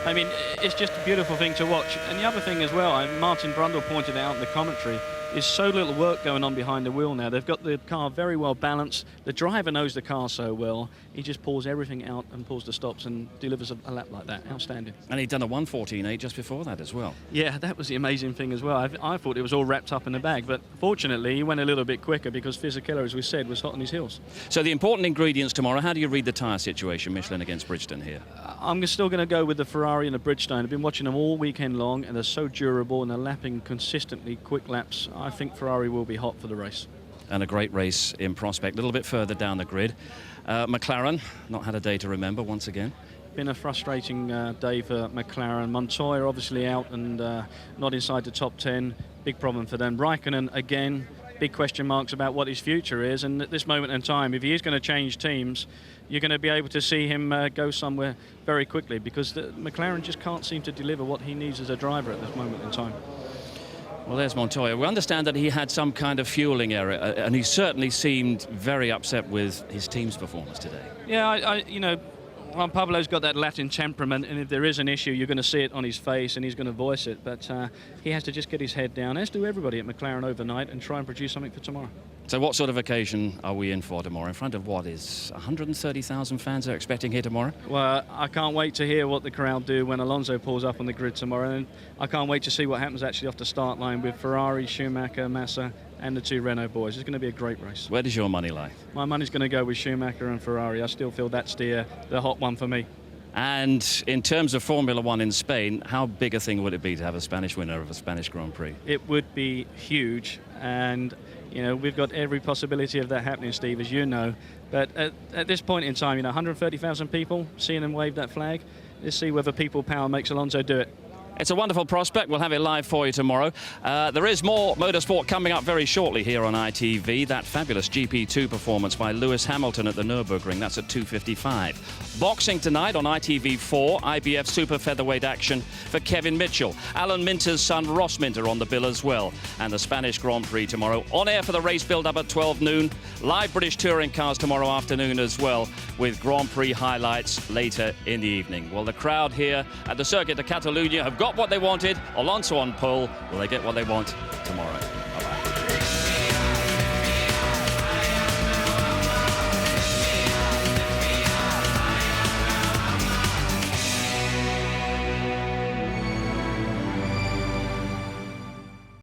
I mean, it's just a beautiful thing to watch. And the other thing as well, Martin Brundle pointed out in the commentary, is so little work going on behind the wheel now. They've got the car very well balanced. The driver knows the car so well. He just pulls everything out and pulls the stops and delivers a lap like that. Outstanding. And he'd done a 1:14.8 just before that as well. Yeah, that was the amazing thing as well. I thought it was all wrapped up in the bag, but fortunately he went a little bit quicker because Fisichella, as we said, was hot on his heels. So the important ingredients tomorrow, how do you read the tyre situation, Michelin against Bridgestone here? I'm still going to go with the Ferrari and the Bridgestone. I've been watching them all weekend long, and they're so durable and they're lapping consistently quick laps. I think Ferrari will be hot for the race. And a great race in prospect. A little bit further down the grid. McLaren, not had a day to remember once again. Been a frustrating day for McLaren. Montoya obviously out and not inside the top 10. Big problem for them. Raikkonen, again, big question marks about what his future is. And at this moment in time, if he is going to change teams, you're going to be able to see him go somewhere very quickly, because McLaren just can't seem to deliver what he needs as a driver at this moment in time. Well, there's Montoya. We understand that he had some kind of fueling error, and he certainly seemed very upset with his team's performance today. Yeah, you know, Juan Pablo's got that Latin temperament, and if there is an issue, you're going to see it on his face, and he's going to voice it. But he has to just get his head down, as do everybody at McLaren overnight, and try and produce something for tomorrow. So what sort of occasion are we in for tomorrow? In front of what is 130,000 fans are expecting here tomorrow? Well, I can't wait to hear what the crowd do when Alonso pulls up on the grid tomorrow, and I can't wait to see what happens actually off the start line with Ferrari, Schumacher, Massa, and the 2 Renault boys. It's going to be a great race. Where does your money lie? My money's going to go with Schumacher and Ferrari. I still feel that's the hot one for me. And in terms of Formula One in Spain, how big a thing would it be to have a Spanish winner of a Spanish Grand Prix? It would be huge, and you know, we've got every possibility of that happening, Steve, as you know. But at this point in time, you know, 130,000 people seeing them wave that flag. Let's see whether people power makes Alonso do it. It's a wonderful prospect. We'll have it live for you tomorrow. There is more motorsport coming up very shortly here on ITV. That fabulous GP2 performance by Lewis Hamilton at the Nürburgring. That's at 2:55. Boxing tonight on ITV4. IBF super featherweight action for Kevin Mitchell. Alan Minter's son Ross Minter on the bill as well. And the Spanish Grand Prix tomorrow. On air for the race build-up at 12 noon. Live British touring cars tomorrow afternoon as well, with Grand Prix highlights later in the evening. Well, the crowd here at the Circuit de Catalunya have got what they wanted. Alonso on pole. Will they get what they want tomorrow?